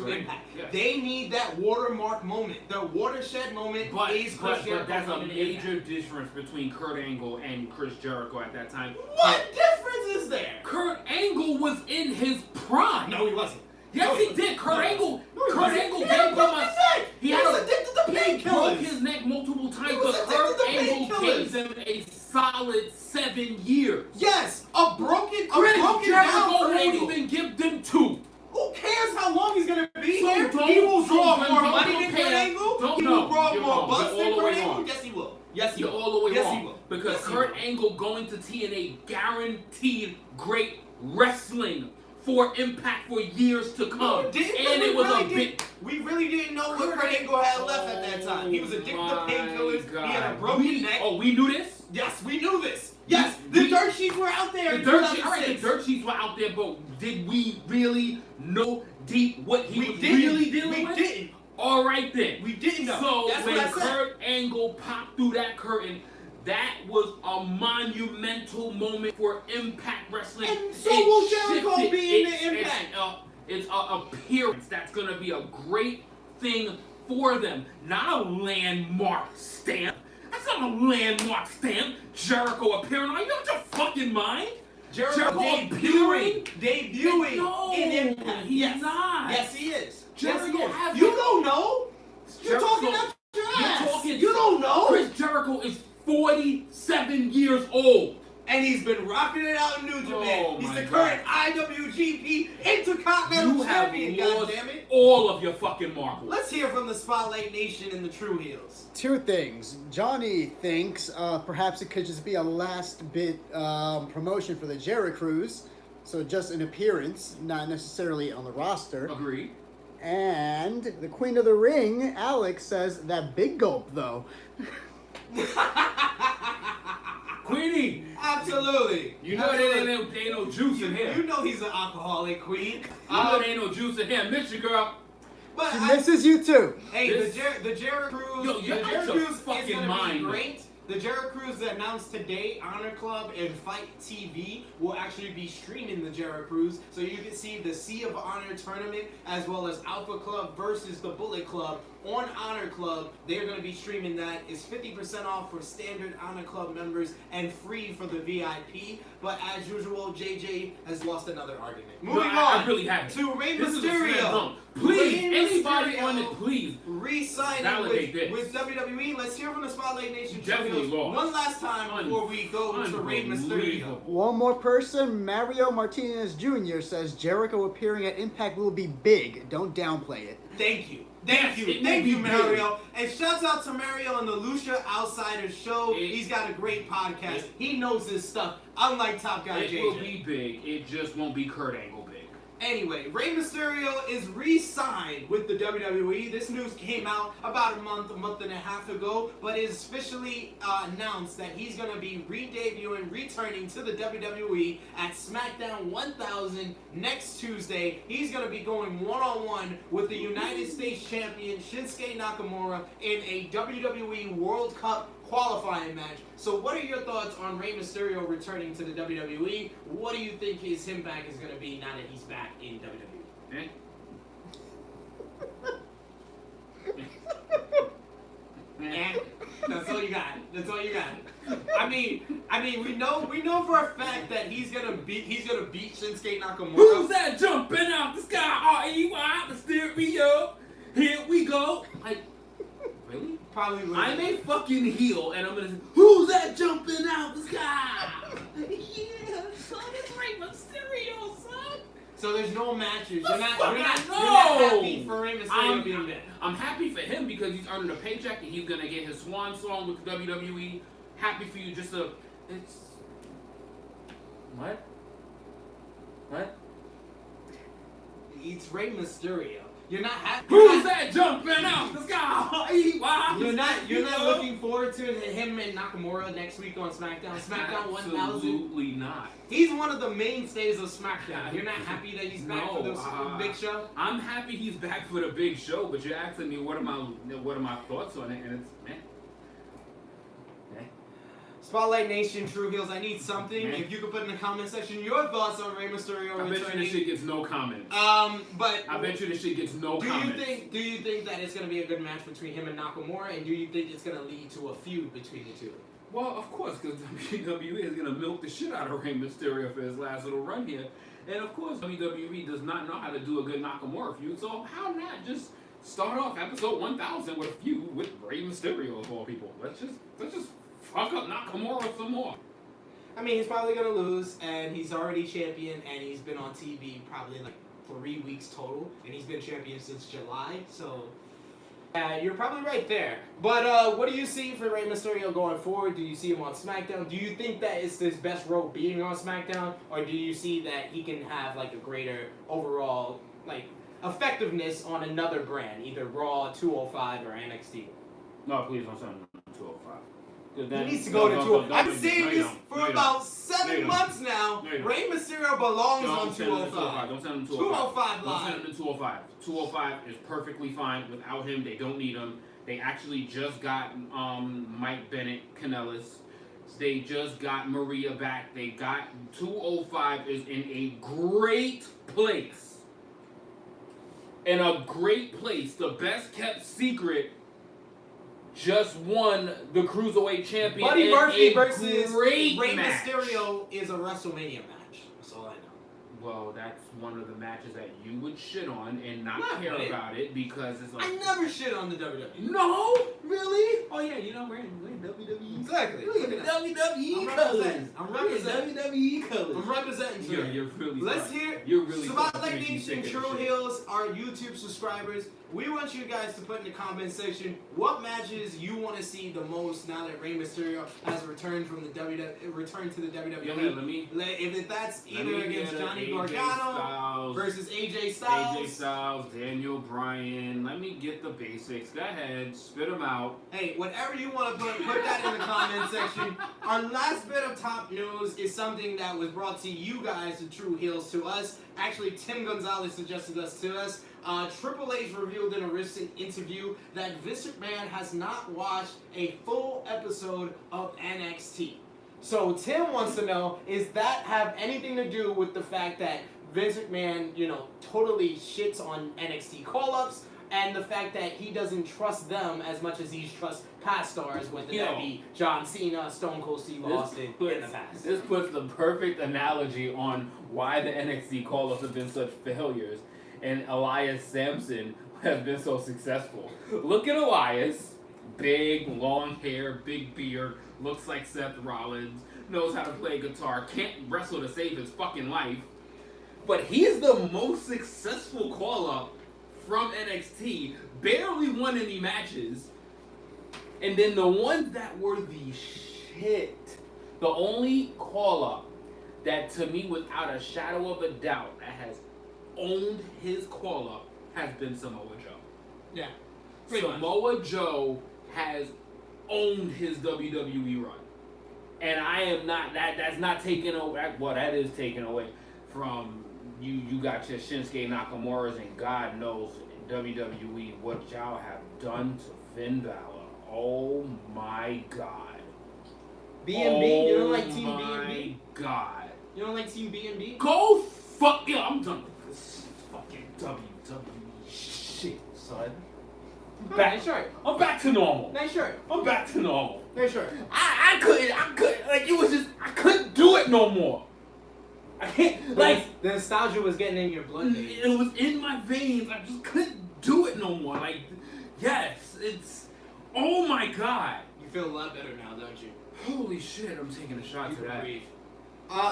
Impact. Yes. They need that watermark moment. The watershed moment is Chris Jericho. But that's a coming to major Impact. difference between Kurt Angle and Chris Jericho at that time. What difference is there? Kurt Angle was in his prime. No, he wasn't. Yes, No, he did. Kurt Angle. Kurt Angle He gave had him broke a. his neck. He had was a- addicted to He broke painkillers. his neck multiple times, was but addicted Kurt to Angle painkillers. gave him a solid 7 years. Yes, a broken Chris down Jericho Kurt won't Angle. even give them 2. Who cares how long he's gonna be So here? don't- He will draw so more don't money than Kurt compare- Angle. don't- He no, will draw you're more wrong. buzz You're than all the Kurt way Angle. wrong. Yes, he will. Yes, he You're will. all the way Yes, wrong. he will. Because Yes, he Kurt will. Angle going to TNA guaranteed great wrestling for Impact for years to come. We didn't, And it was really a big. We really didn't know what Kurt Angle had left at that time. He was addicted to painkillers. He had a broken neck. Oh, we knew this? Yes, we knew this. Yes, the dirt sheets were out there. The in dirt sheets, all right, the 2006. dirt sheets were out there, but did we really know deep what he We was didn't. really dealing We with? didn't. All right then. We didn't know. So That's when what I said. Kurt Angle popped through that curtain, that was a monumental moment for Impact Wrestling. And so will Jericho be in the Impact. It's an appearance that's going to be a great thing for them, not a landmark stamp. That's not a landmark stamp. Jericho appearing. Are you out your fucking mind? Jericho appearing? debuting No, in Impact. he's Yes. not. Yes, he is. Jericho yes, he is. has- You don't know. You're Jericho- talking out your ass. You're talking. You don't know. Chris Jericho is 47 years old. And he's been rocking it out in New Japan. Oh, He's my the current IWGP Intercontinental You have Champion. lost Goddammit. all of your fucking marbles. Let's hear from the Spotlight Nation and the True Heels. Two things. Johnny thinks perhaps it could just be a last bit promotion for the Jericho Cruise. So just an appearance, not necessarily on the roster. Agreed. And the Queen of the Ring, Alex, says that big gulp though. Queenie, Absolutely. you know there ain't no juice in here. You know he's an alcoholic, Queen. You know there ain't no juice in here. Miss you, girl. But She I, misses you too. hey, This- the Jericho Cruise, Yo, you're the out Jericho your Cruise is fucking gonna mind. be great. The Jericho Cruise announced today, Honor Club and Fight TV will actually be streaming the Jericho Cruise, so you can see the Sea of Honor tournament as well as Alpha Club versus the Bullet Club on Honor Club. They're going to be streaming that. It's 50% off for standard Honor Club members and free for the VIP. But as usual, JJ has lost another argument. No, Moving I on really haven't. to Rey This is a slam Mysterio. dunk. Please, Rey anybody Mysterio on it, please. Re-signing Validate this. with WWE. Let's hear from the Spotlight Nation. Definitely True Heels lost. one last time before we go to Rey Mysterio. Unbelievable. One more person, Mario Martinez Jr. says Jericho appearing at Impact will be big. Don't downplay it. Thank you. Yes, Thank it you. will Thank be you, big. Mario. And shouts out to Mario on the Lucia Outsiders show. It- He's got a great podcast. it- He knows his stuff, unlike Top Guy It JJ. will be big. It just won't be Kurt Angle big. Anyway, Rey Mysterio is re-signed with the WWE. This news came out about a month and a half ago, but it's officially announced that he's going to be re-debuting, returning to the WWE at SmackDown 1000 next Tuesday. He's going to be going one-on-one with the United States Champion Shinsuke Nakamura in a WWE World Cup qualifying match. So what are your thoughts on Rey Mysterio returning to the WWE? What do you think his impact is going to be now that he's back in WWE? Eh? Eh, that's all you got. That's all you got. I mean, we know for a fact that he's gonna beat Shinsuke Nakamura. Who's that jumping out the sky? R-E-Y, Mysterio. Here we go. Like, really? Probably. Would. I'm a fucking heel, and I'm gonna say, who's that jumping out the sky? Yeah, son, it's Rey Mysterio, son. So there's no matches. The You're not fuck I happy know. for Rey Mysterio being there. I'm happy for him because he's earning a paycheck and he's gonna get his swan song with WWE. Happy for you, just a. It's. What? What? It's Rey Mysterio. You're not happy. Who's that jumping out the sky? R-E-Y, You're not Mysterio. looking forward to him and Nakamura next week on SmackDown. SmackDown 1000. Absolutely not. He's one of the mainstays of SmackDown. You're not happy that he's back for No, the big show? I'm happy he's back for the big show, but you're asking me what are my thoughts on it, and it's man. Spotlight Nation, True Heels, I need something. Man. If you could put in the comment section your thoughts on Rey Mysterio I bet you returning. this shit gets no comments. But I bet you this shit gets no comments. Do you think that it's gonna be a good match between him and Nakamura, and do you think it's gonna lead to a feud between the two? Well, of course, because WWE is going to milk the shit out of Rey Mysterio for his last little run here. And of course, WWE does not know how to do a good Nakamura feud, so how not just start off episode 1000 with a feud with Rey Mysterio of all people? Let's just fuck up Nakamura some more. I mean, he's probably gonna lose, and he's already champion, and he's been on TV probably like 3 weeks total, and he's been champion since July, so you're probably right there. But what do you see for Rey Mysterio going forward? Do you see him on SmackDown? Do you think that it's his best role being on SmackDown, or do you see that he can have like a greater overall like effectiveness on another brand, either Raw, 205, or NXT? No, please don't send him to 205. He needs to go to 205. I've been saying this for about 7 months now. No, you don't. Rey Mysterio belongs on Don't send him to 205. 205. Don't send him to 205 Don't live. send him to 205. 205 is perfectly fine without him. They don't need him. They actually just got Mike Bennett, Kanellis. They just got Maria back. They got 205 is in a great place. In a great place. The best kept secret just won the Cruiserweight champion. Buddy in Murphy a versus great Rey match. Mysterio is a WrestleMania match. That's all I know. Well, that's one of the matches that you would shit on and not Not care really. about it because it's like... I never shit on the WWE. No? Really? Oh yeah, you know, we're in WWE. Exactly. Look at the WWE I'm colors. representing. I'm representing. WWE colors. I'm representing today. You're really Let's sorry. hear You're really Spotlight making me Nation, sick of True this shit. Heels, our YouTube subscribers. We want you guys to put in the comment section what matches you want to see the most now that Rey Mysterio has returned from the returned to the WWE. Yeah, let me. If that's Let either me against get a Johnny AJ Gargano Styles, versus AJ Styles. AJ Styles, Daniel Bryan. Let me get the basics. Go ahead, spit them out. Hey, whatever you want to put that in the comment section. Our last bit of top news is something that was brought to you guys, the True Heels, to us. Actually, Tim Gonzalez suggested us to us. Triple H revealed in a recent interview that Vince McMahon has not watched a full episode of NXT. So Tim wants to know, is that have anything to do with the fact that Vince McMahon, totally shits on NXT call-ups, and the fact that he doesn't trust them as much as he trusts past stars, whether that be John Cena, Stone Cold Steve Austin in the past. This puts the perfect analogy on why the NXT call-ups have been such failures and Elias Sampson has been so successful. Look at Elias. Big, long hair, big beard, looks like Seth Rollins, knows how to play guitar, can't wrestle to save his fucking life. But he's the most successful call-up from NXT, barely won any matches. And then the ones that were the shit, the only call-up that to me without a shadow of a doubt that has owned his call-up has been Samoa Joe. Yeah. Samoa Joe has owned his WWE run. And I am not, that's not taken away, well that is taken away from you got your Shinsuke Nakamura's and God knows WWE what y'all have done to Finn Balor. Oh my God. B&B? You don't like Team Oh B&B? my God. You don't like Team B&B? Go fuck, yeah, I'm done with this fucking WWE shit, son. Nice shirt. I'm back to normal. Nice shirt. I'm back to normal. Nice shirt. I couldn't, like it was just, I couldn't do it no more. I can't, like, The nostalgia was getting in your blood. it was in my veins. I just couldn't do it no more. Like, yes, it's, oh my God. You feel a lot better now, don't you? Holy shit, I'm taking a shot You to can that. breathe.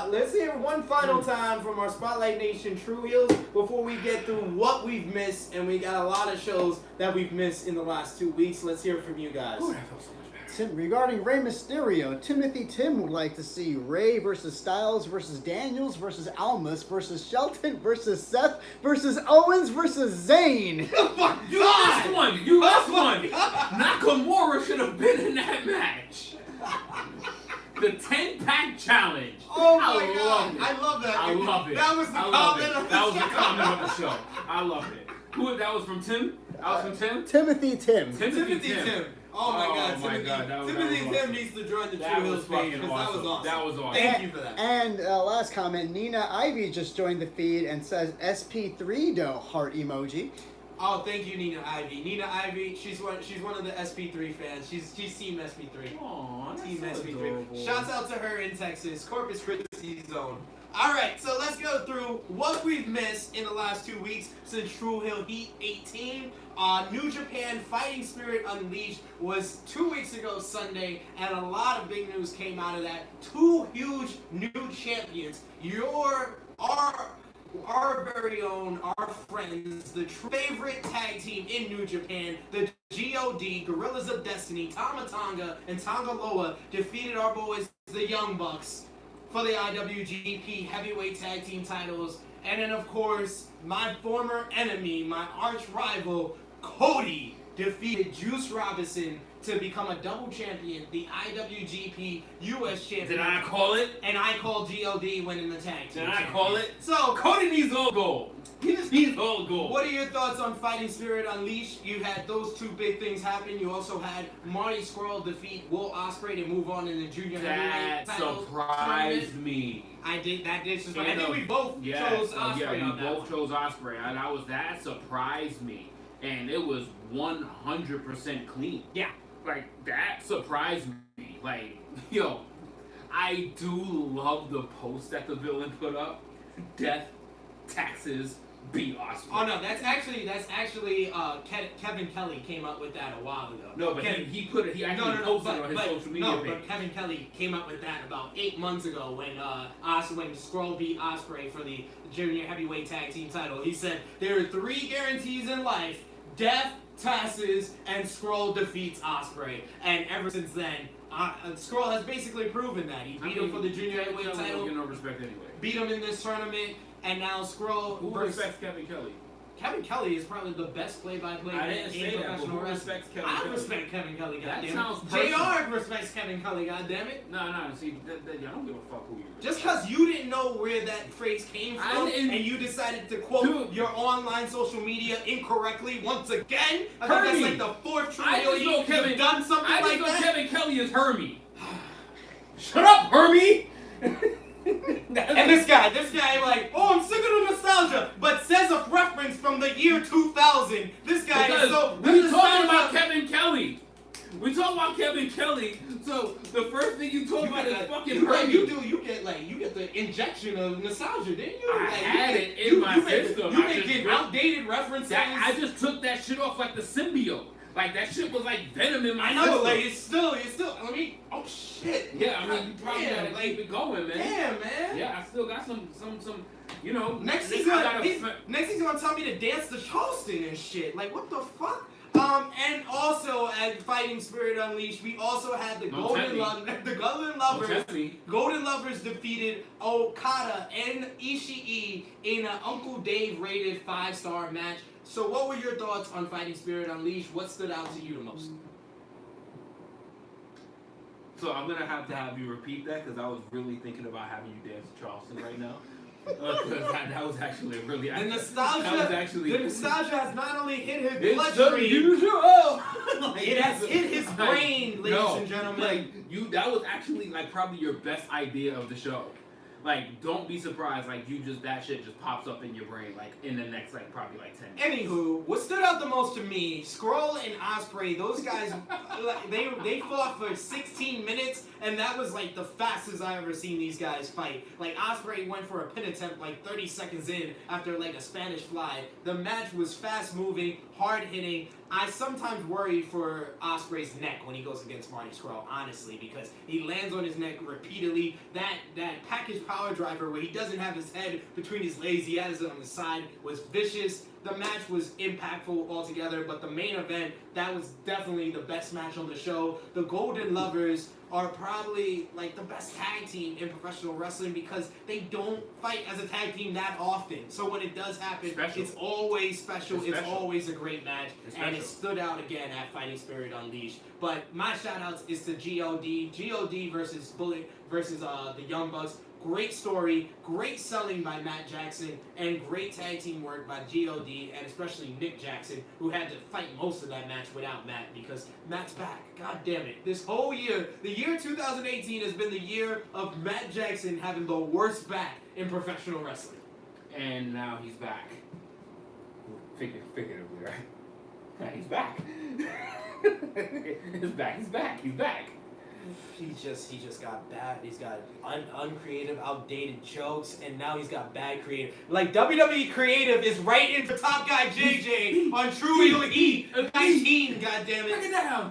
Let's hear one final time from our Spotlight Nation True Heels before we get through what we've missed, and we got a lot of shows that we've missed in the last 2 weeks. Let's hear it from you guys. Oh, that felt so much better. Tim, regarding Rey Mysterio, Timothy Tim would like to see Rey versus Styles versus Daniels versus Almas versus Shelton versus Seth versus Owens versus Zayn. Oh my You lost one. You lost one. Nakamura should have been in that match. The 10-pack challenge. Oh I my love God. it. I love that. I love it. That was the I love comment it. of the That was the show. comment of the show. I love it. Who? That was from Tim. That was from Tim. Timothy Tim. Timothy Timothy Tim. Tim. Oh my God, Oh my God, that was Timothy awesome. Tim needs to join the That True was Hills page fucking because that was awesome. awesome. That was awesome. Thank you for that. And last comment, Nina Ivy just joined the feed and says SP3 heart emoji. Oh, thank you, Nina Ivy. Nina Ivy, she's one of the SP3 fans. She's team SP3. Aw, that's Team so SP3. adorable. Shouts out to her in Texas, Corpus Christi zone. All right, so let's go through what we've missed in the last 2 weeks since True Hill Heat 18. New Japan Fighting Spirit Unleashed was 2 weeks ago Sunday, and a lot of big news came out of that. 2 huge new champions. Our very own, our friends, the favorite tag team in New Japan, the GOD, Gorillas of Destiny, Tama Tonga, and Tonga Loa defeated our boys, the Young Bucks, for the IWGP Heavyweight Tag Team titles. And then, of course, my former enemy, my arch rival, Cody, defeated Juice Robinson to become a double champion, the IWGP US champion. Did I call it? And I called GOD winning the tag team. Did I champion. call it? So, Cody needs all gold. He just needs all gold. what are your thoughts on Fighting Spirit Unleashed? You had those 2 big things happen. You also had Marty Scurll defeat Will Ospreay to move on in the junior heavyweight That title surprised tournament. me. I did. That did. And, I think we both chose Ospreay yeah, we on that both one. chose Osprey. That surprised me, and it was 100% clean. Yeah. Like that surprised me. Like, yo, I do love the post that the villain put up. Death, taxes, beat Osprey. Oh no, that's actually Kevin Kelly came up with that a while ago. No, but Kevin, he put it. He actually posted it on his social media page. but Kevin Kelly came up with that about 8 months ago when Scurll beat Ospreay for the junior heavyweight tag team title. He said there are 3 guarantees in life: death, taxes, and Scurll defeats Ospreay. And ever since then, Scurll has basically proven that he beat him for the junior heavyweight title, Get no respect anyway. beat him in this tournament, and now Scurll Who versus respects Kevin Kelly? Kevin Kelly is probably the best play-by-play I man didn't in say that, but professional who wrestling. respects Kevin I Kelly? respect Kevin Kelly, That goddammit. sounds personal. JR respects Kevin Kelly, goddammit. No, see, I don't give a fuck who you are. Just because you didn't know where that phrase came I from didn't- and you decided to quote Dude. your online social media incorrectly once again, I think Hermie. that's like the 4th True I Hill just know Heat Kevin. you've done something I just like know that. Kevin Kelly is Hermie. Shut up, Hermie. And this guy, like, oh, I'm sick of the nostalgia, but says a reference from the year 2000. This guy Because is so. we the talking about nostalgia- Kevin Kelly. We talking about Kevin Kelly. So the first thing you talk You about get is that- fucking you Hermie. you get the injection of nostalgia, didn't you? I Like, had you it get- in my you make- system. You I just making drank- outdated references. I just took that shit off like the symbiote. Like that shit was like venom in my I know, system. like it's still. I mean, oh shit. Yeah, I mean you probably Damn, gotta like, keep it going, man. damn, man. Yeah, I still got some, you know. Next I he's gotta gonna tell me to dance the Charleston and shit. Like what the fuck? And also at Fighting Spirit Unleashed, we also had the Don't tempt me. Golden Don't Lovers. tempt me. Golden Lovers defeated Okada and Ishii in an Uncle Dave rated 5-star match. So what were your thoughts on Fighting Spirit Unleashed? What stood out to you the most? So I'm gonna have to have you repeat that because I was really thinking about having you dance Charleston right now. Because that was actually really. The nostalgia, That was actually. the nostalgia has not only hit his It's the bloodstream, usual. it has hit his brain, ladies No, and gentlemen. Like you, that was actually like probably your best idea of the show. Like, don't be surprised. Like that shit just pops up in your brain. Like in the next probably 10 minutes. Anywho, what stood out the most to me, Scurll and Ospreay, those guys, they fought for 16 minutes, and that was like the fastest I ever seen these guys fight. Like Ospreay went for a pin attempt like 30 seconds in after like a Spanish fly. The match was fast moving, hard hitting. I sometimes worry for Ospreay's neck when he goes against Marty Scurll, honestly, because he lands on his neck repeatedly. That package power driver where he doesn't have his head between his legs, he has it on the side, was vicious. The match was impactful altogether, but the main event, that was definitely the best match on the show. The Golden Lovers are probably like the best tag team in professional wrestling because they don't fight as a tag team that often. So when it does happen, Special. it's always special. It's It's special. always a great match, It's and it special. stood out again at Fighting Spirit Unleashed. But my shout outs is to GOD. GOD versus Bullet versus the Young Bucks. Great story, great selling by Matt Jackson, and great tag team work by GOD, and especially Nick Jackson, who had to fight most of that match without Matt because Matt's back. God damn it. This whole year, the year 2018 has been the year of Matt Jackson having the worst back in professional wrestling. And now he's back. Figuratively, right? Yeah, he's back. He's back. He's back. He's back. He just got bad. He's got uncreative, outdated jokes, and now he's got bad creative. Like WWE creative is right in for Top Guy JJ on True Heel Heat 19. God damn Break it it! down.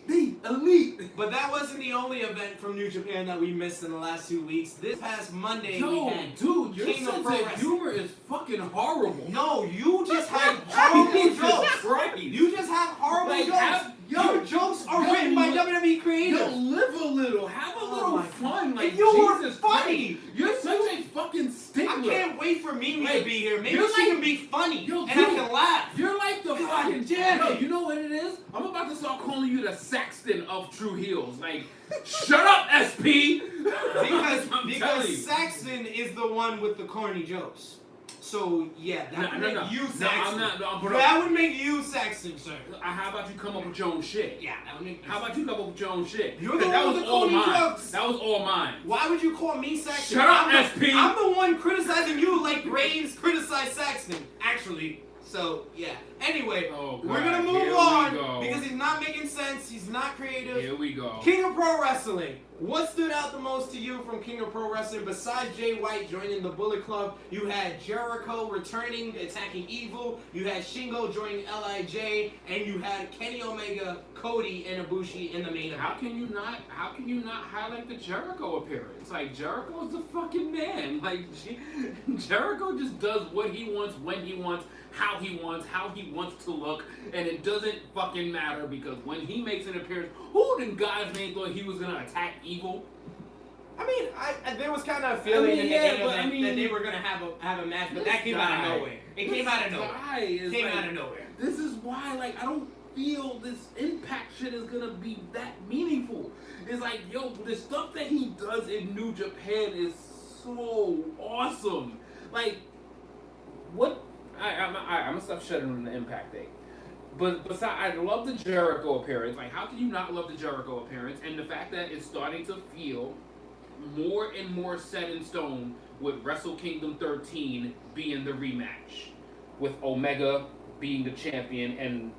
The elite. But that wasn't the only event from New Japan that we missed in the last 2 weeks. This past Monday we Yo, had dude, your King of sense Pro of Wrestling. humor is fucking horrible. No, you just have horrible jokes. Right. You just have horrible Like, jokes. Your jokes are written by WWE creative. Yo, live a little. Have a Oh little my fun. God. Like, And you were Jesus funny. Christ. You're such a fucking stickler. I can't wait for Mimi Like, to be here. Maybe you're she like- can be funny Yo, and I dude, can laugh. You're like the God fucking damn Yo, it. you know what it is? I'm about to start calling you the Saxton of True Heels. Like, shut up, SP. Because I'm telling you. Saxton is the one with the corny jokes. So yeah, that would make you Saxton. No, I'm not. No, but That would make you Saxton, sir. how about you come up with your own shit? Yeah, that would make you How about you come up with your own shit? You're the that one was with the all corny mine. jokes. That was all mine. Why would you call me Saxton? Shut up, I'm the, SP. I'm the one criticizing you like Graves criticized Saxton, actually. So yeah. Anyway, Oh, we're God. gonna Here move we on go. because he's not making sense. He's not creative. Here we go. King of Pro Wrestling. What stood out the most to you from King of Pro Wrestling besides Jay White joining the Bullet Club? You had Jericho returning, attacking Evil. You had Shingo joining LIJ, and you had Kenny Omega, Cody, and Ibushi in the main event. How can you not highlight the Jericho appearance? Like, Jericho's the fucking man. Like, Jericho just does what he wants, when he wants, how he wants to look, and it doesn't fucking matter because when he makes an appearance, who in God's name thought he was gonna attack Evil? I mean, there was kind of a feeling in the yeah, main but event that they were gonna have a match, but that came out of nowhere. It came out of nowhere. Came out of nowhere. This is why, like, I don't feel this Impact shit is gonna be that meaningful. It's like, yo, the stuff that he does in New Japan is so awesome. Like, what? I'm gonna stop shutting on the Impact thing. But besides, I love the Jericho appearance. Like, how can you not love the Jericho appearance? And the fact that it's starting to feel more and more set in stone with Wrestle Kingdom 13 being the rematch, with Omega being the champion and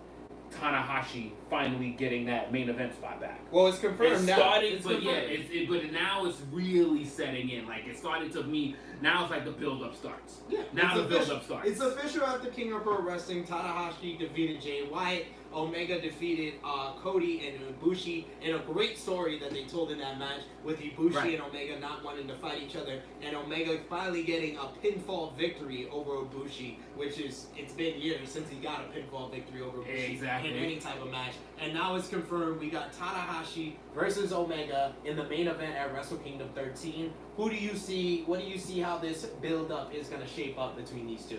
Tanahashi finally getting that main event spot back. Well, it's confirmed It's now. starting, It's but confirmed. yeah, but now it's really setting in. Like, it's starting to me. Now it's like the build up starts. Yeah, Now it's the build official. up starts. It's official after King of Pro Wrestling. Tanahashi defeated Jay White. Omega defeated Cody and Ibushi in a great story that they told in that match with Ibushi Right. and Omega not wanting to fight each other, and Omega finally getting a pinfall victory over Ibushi, which is, it's been years since he got a pinfall victory over Ibushi Exactly. in any type of match. And now it's confirmed we got Tanahashi versus Omega in the main event at Wrestle Kingdom 13. Who do you see? What do you see how this build up is going to shape up between these two?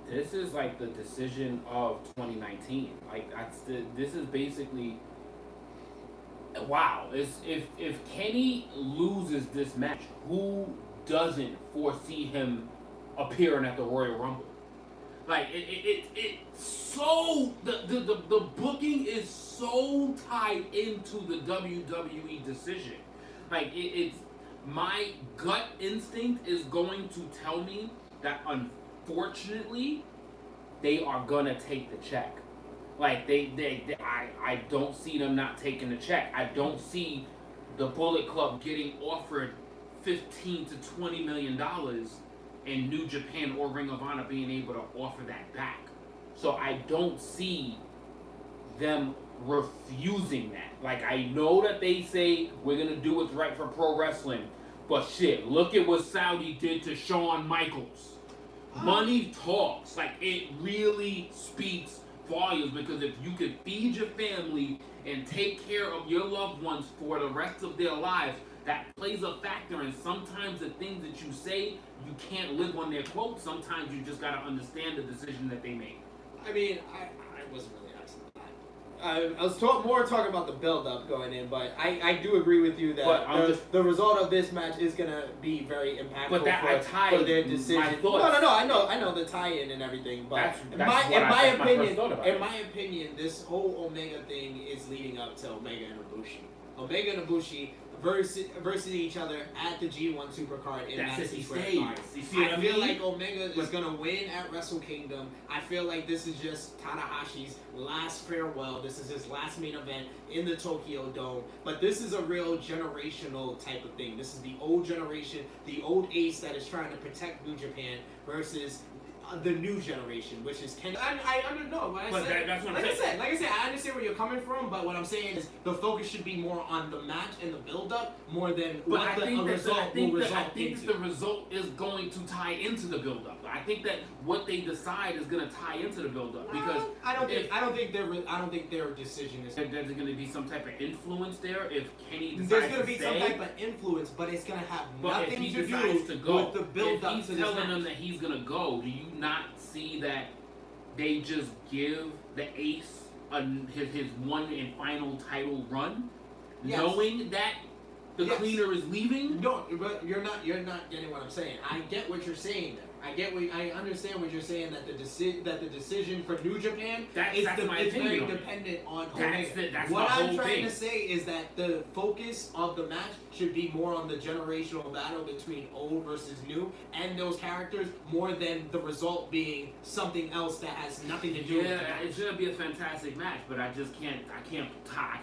This is like the decision of 2019. Like, this is basically, wow. If Kenny loses this match, who doesn't foresee him appearing at the Royal Rumble? Like, it's so the booking is so tied into the WWE decision. Like, it's my gut instinct is going to tell me that unfortunately they are gonna take the check. Like, I don't see them not taking the check. I don't see the Bullet Club getting offered $15 to $20 million and New Japan or Ring of Honor being able to offer that back. So I don't see them refusing that. Like, I know that they say we're gonna do what's right for pro wrestling, but shit, look at what Saudi did to Shawn Michaels. Money talks. Like, it really speaks volumes, because if you could feed your family and take care of your loved ones for the rest of their lives, that plays a factor. And sometimes the things that you say, you can't live on their quotes. Sometimes you just gotta understand the decision that they made. I mean, I wasn't really asking that. I was more talking about the build-up going in, but I do agree with you But I'm that the result of this match is gonna be very impactful But that for their decision. my thoughts. No, I know the tie-in and everything, but That's in what my my first opinion, thought about it. this whole Omega thing is leading up to Omega and Ibushi. Omega and Ibushi versus each other at the G1 Supercard in That's Madison if he Square stays. Garden. You see what I I feel mean? like Omega is gonna win at Wrestle Kingdom. I feel like this is just Tanahashi's last farewell. This is his last main event in the Tokyo Dome. But this is a real generational type of thing. This is the old generation, the old ace that is trying to protect New Japan versus the new generation, which is Ken. I don't know. That's what I'm saying. Like I said, I understand where you're coming from, but what I'm saying is the focus should be more on the match and the build-up more than But what I the think result will result that into. the result is going to tie into the build-up. I think that what they decide is going to tie into the build-up because I don't think their decision is. there's going to be some type of influence there if Kenny decides There's going to to be stay. some type of influence, but it's going to have But if nothing he to decides do to go, with the build-up if to he's this telling them match. that he's gonna go, do you not see that they just give the ace his one and final title run, Yes. knowing that the Yes. cleaner is leaving? No, but you're not getting what I'm saying. I get what you're saying there. I understand what you're saying that the decision for New Japan That's is my it's very opinion on it. dependent on That's Omega. that's What the I'm whole trying thing. to say is that the focus of the match should be more on the generational battle between old versus new and those characters more than the result being something else that has nothing to do with the Yeah, match. it's gonna be a fantastic match, but I just can't. I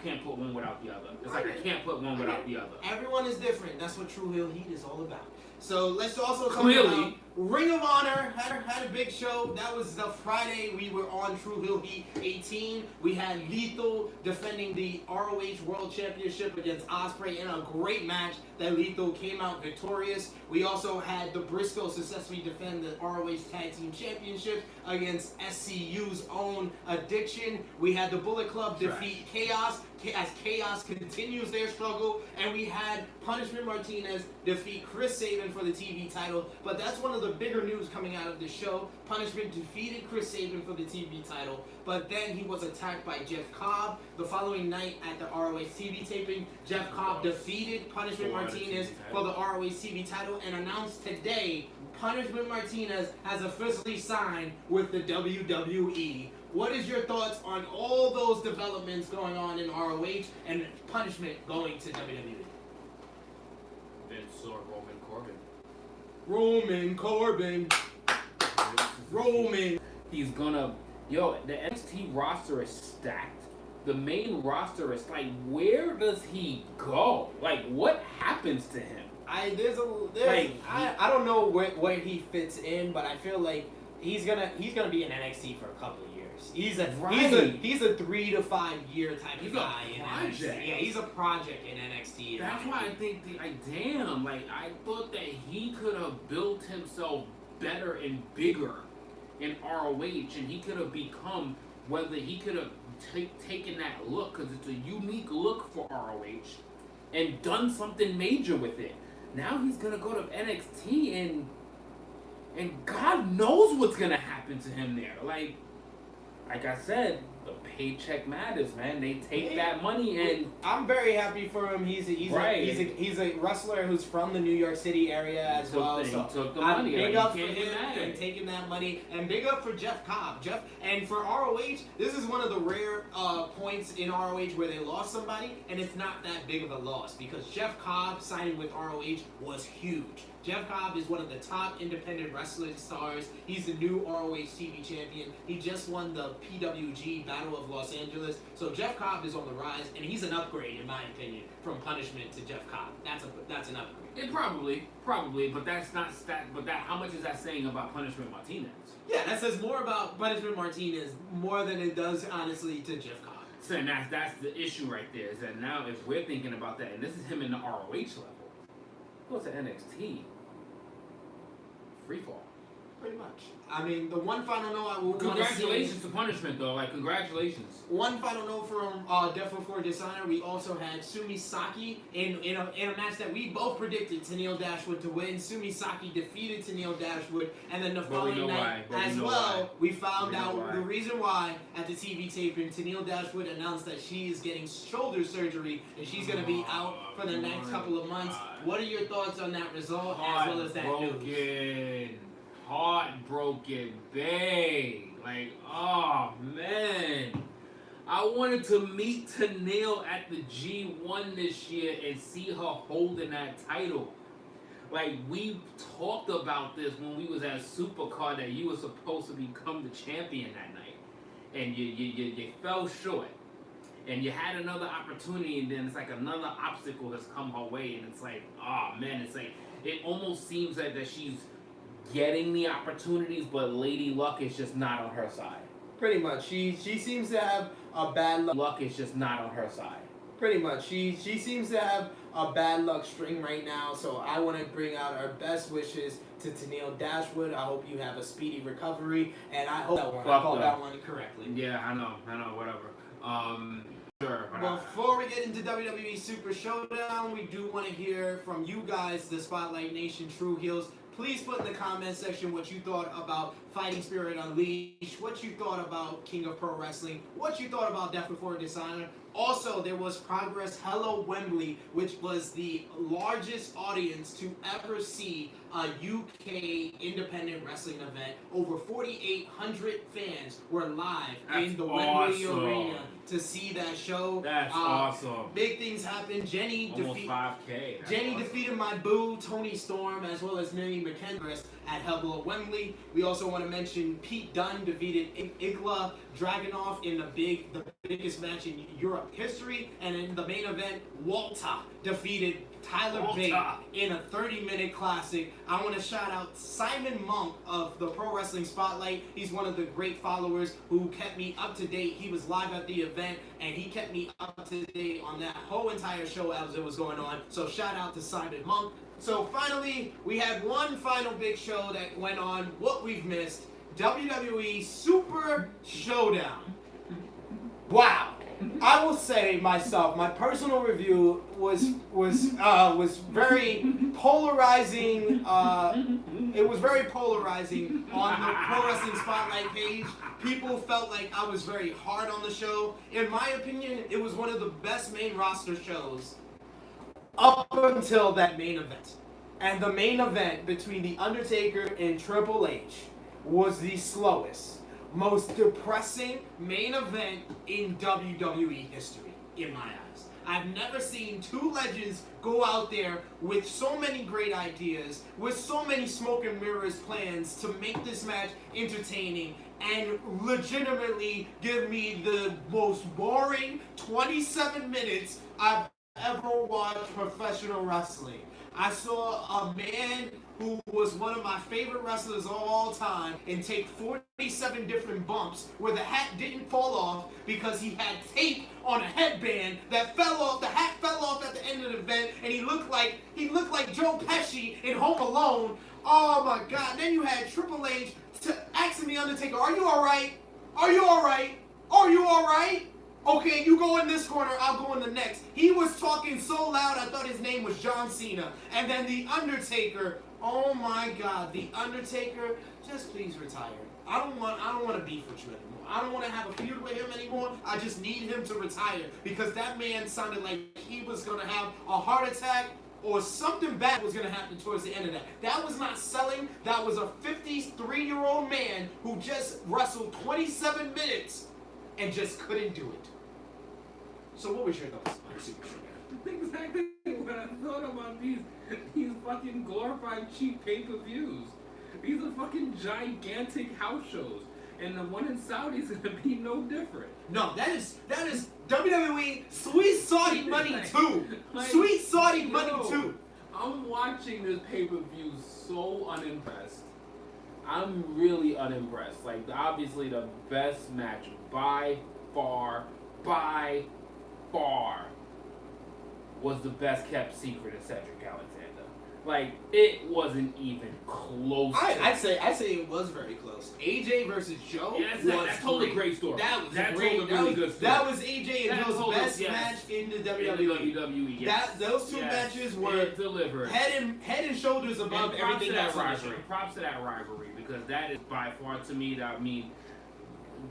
can't put one without the other. It's like I can't put one without the other. Everyone is different. That's what True Heel Heat is all about. So let's also talk Clearly. about Ring of Honor had a big show. That was the Friday we were on True Heel Heat 18. We had Lethal defending the ROH World Championship against Ospreay in a great match that Lethal came out victorious. We also had the Briscoes successfully defend the ROH Tag Team Championship against SCU's own Addiction. We had the Bullet Club defeat Chaos as Chaos continues their struggle, and we had Punishment Martinez defeat Chris Sabin for the TV title. But that's one of the bigger news coming out of the show. Punishment defeated Chris Sabin for the TV title, but then he was attacked by Jeff Cobb. The following night at the ROH TV taping, Jeff Cobb defeated Punishment Martinez for the ROH TV title and announced today Punishment Martinez has officially signed with the WWE. What is your thoughts on all those developments going on in ROH and Punishment going to WWE? Vince or Roman Corbin. Roman. He's gonna. Yo, the NXT roster is stacked. The main roster is like, where does he go? Like, what happens to him? I don't know where he fits in, but I feel like he's gonna be in NXT for a couple of years. He's a 3 to 5 year type He's of a guy in project. NXT. Yeah, he's a project in NXT. That's why I think, damn, like, I thought that he could have built himself better and bigger in ROH, and he could have become, whether he could have taken that look, because it's a unique look for ROH, and done something major with it. Now he's gonna go to NXT, and God knows what's gonna happen to him there. Like I said, the paycheck matters, man. They take that money, and I'm very happy for him. He's a wrestler who's from the New York City area as well. He So took the I'm money. big Like, up for you can't get him mad. and taking that money, and big up for Jeff Cobb. And for ROH, this is one of the rare points in ROH where they lost somebody, and it's not that big of a loss because Jeff Cobb signing with ROH was huge. Jeff Cobb is one of the top independent wrestling stars. He's the new ROH TV champion. He just won the PWG Battle of Los Angeles. So Jeff Cobb is on the rise, and he's an upgrade, in my opinion, from Punishment to Jeff Cobb. That's an upgrade. It probably, but that's not stat. But how much is that saying about Punishment Martinez? Yeah, that says more about Punishment Martinez more than it does, honestly, to Jeff Cobb. So and that's the issue right there. Is that now if we're thinking about that, and this is him in the ROH level, goes to NXT, free fall. Pretty much. I mean, the one final note I will want to Congratulations to Punishment, though. Like, congratulations. One final note from Death Before Dishonor, we also had Sumi Saki in a match that we both predicted Tennille Dashwood to win. Sumi Saki defeated Tennille Dashwood, and then the following night as well, we found out the reason why at the TV taping, Tennille Dashwood announced that she is getting shoulder surgery and she's going to be out for the next couple of months. What are your thoughts on that result as well as that news? Heartbroken, babe. Like, oh man. I wanted to meet Tennille at the G1 this year and see her holding that title. Like, we talked about this when we was at Supercard that you were supposed to become the champion that night. And you fell short. And you had another opportunity, and then it's like another obstacle has come her way, and it's like, oh man, it's like, it almost seems like that she's getting the opportunities, but Lady Luck is just not on her side. Pretty much. She seems to have a bad luck. Luck is just not on her side. Pretty much. She seems to have a bad luck string right now, so I want to bring out our best wishes to Tennille Dashwood. I hope you have a speedy recovery, and I hope I called that one correctly. Yeah, I know, whatever. Sure. Before we get into WWE Super Showdown, we do want to hear from you guys, the Spotlight Nation True Heels. Please put in the comment section what you thought about Fighting Spirit Unleashed, what you thought about King of Pro Wrestling, what you thought about Death Before Dishonor. Also, there was Progress Hello Wembley, which was the largest audience to ever see a UK independent wrestling event. Over 4,800 fans were live in the Wembley Arena to see that show. That's awesome. Big things happened. Jenny almost 5K. Jenny defeated my boo, Tony Storm, as well as Millie McKendress at Hello Wembley. We also want to mention Pete Dunne defeated Igla Dragunov in the biggest match in Europe history. And in the main event, Walter defeated Tyler Bate in a 30-minute classic. I want to shout out Simon Monk of the Pro Wrestling Spotlight. He's one of the great followers who kept me up to date. He was live at the event, and he kept me up to date on that whole entire show as it was going on. So shout out to Simon Monk. So finally, we had one final big show that went on, what we've missed, WWE Super Showdown. Wow. I will say myself, my personal review was very polarizing. It was very polarizing on the Pro Wrestling Spotlight page. People felt like I was very hard on the show. In my opinion, it was one of the best main roster shows up until that main event. And the main event between The Undertaker and Triple H was the slowest, most depressing main event in WWE history, in my eyes. I've never seen two legends go out there with so many great ideas, with so many smoke and mirrors plans to make this match entertaining and legitimately give me the most boring 27 minutes I've ever watched professional wrestling. I saw a man who was one of my favorite wrestlers of all time and take 47 different bumps where the hat didn't fall off because he had tape on a headband that fell off. The hat fell off at the end of the event, and he looked like Joe Pesci in Home Alone. Oh my God! And then you had Triple H asking the Undertaker, "Are you all right? Are you all right? Are you all right? Okay, you go in this corner, I'll go in the next." He was talking so loud, I thought his name was John Cena. And then The Undertaker, oh my God, The Undertaker, just please retire. I don't want to beef with you anymore. I don't want to have a feud with him anymore. I just need him to retire because that man sounded like he was going to have a heart attack or something bad was going to happen towards the end of that. That was not selling. That was a 53-year-old man who just wrestled 27 minutes and just couldn't do it. So what was your thoughts on Super Showdown? Exactly what I thought about these fucking glorified cheap pay-per-views. These are fucking gigantic house shows. And the one in Saudi is gonna be no different. No, that is WWE sweet Saudi money too. Sweet Saudi money too. I'm watching this pay-per-view so unimpressed. I'm really unimpressed. Like, obviously the best match by far was the best kept secret of Cedric Alexander. Like, it wasn't even close. I'd say it was very close. AJ versus Joe. Yeah, that told a great story. That was that great. told a really good story. That was AJ and Joe's best yes. match in the In the WWE. WWE, yes. Those two Yes. matches were It delivered. head and shoulders above And everything props that's to on that the show. rivalry. Props to that rivalry because that is by far to me.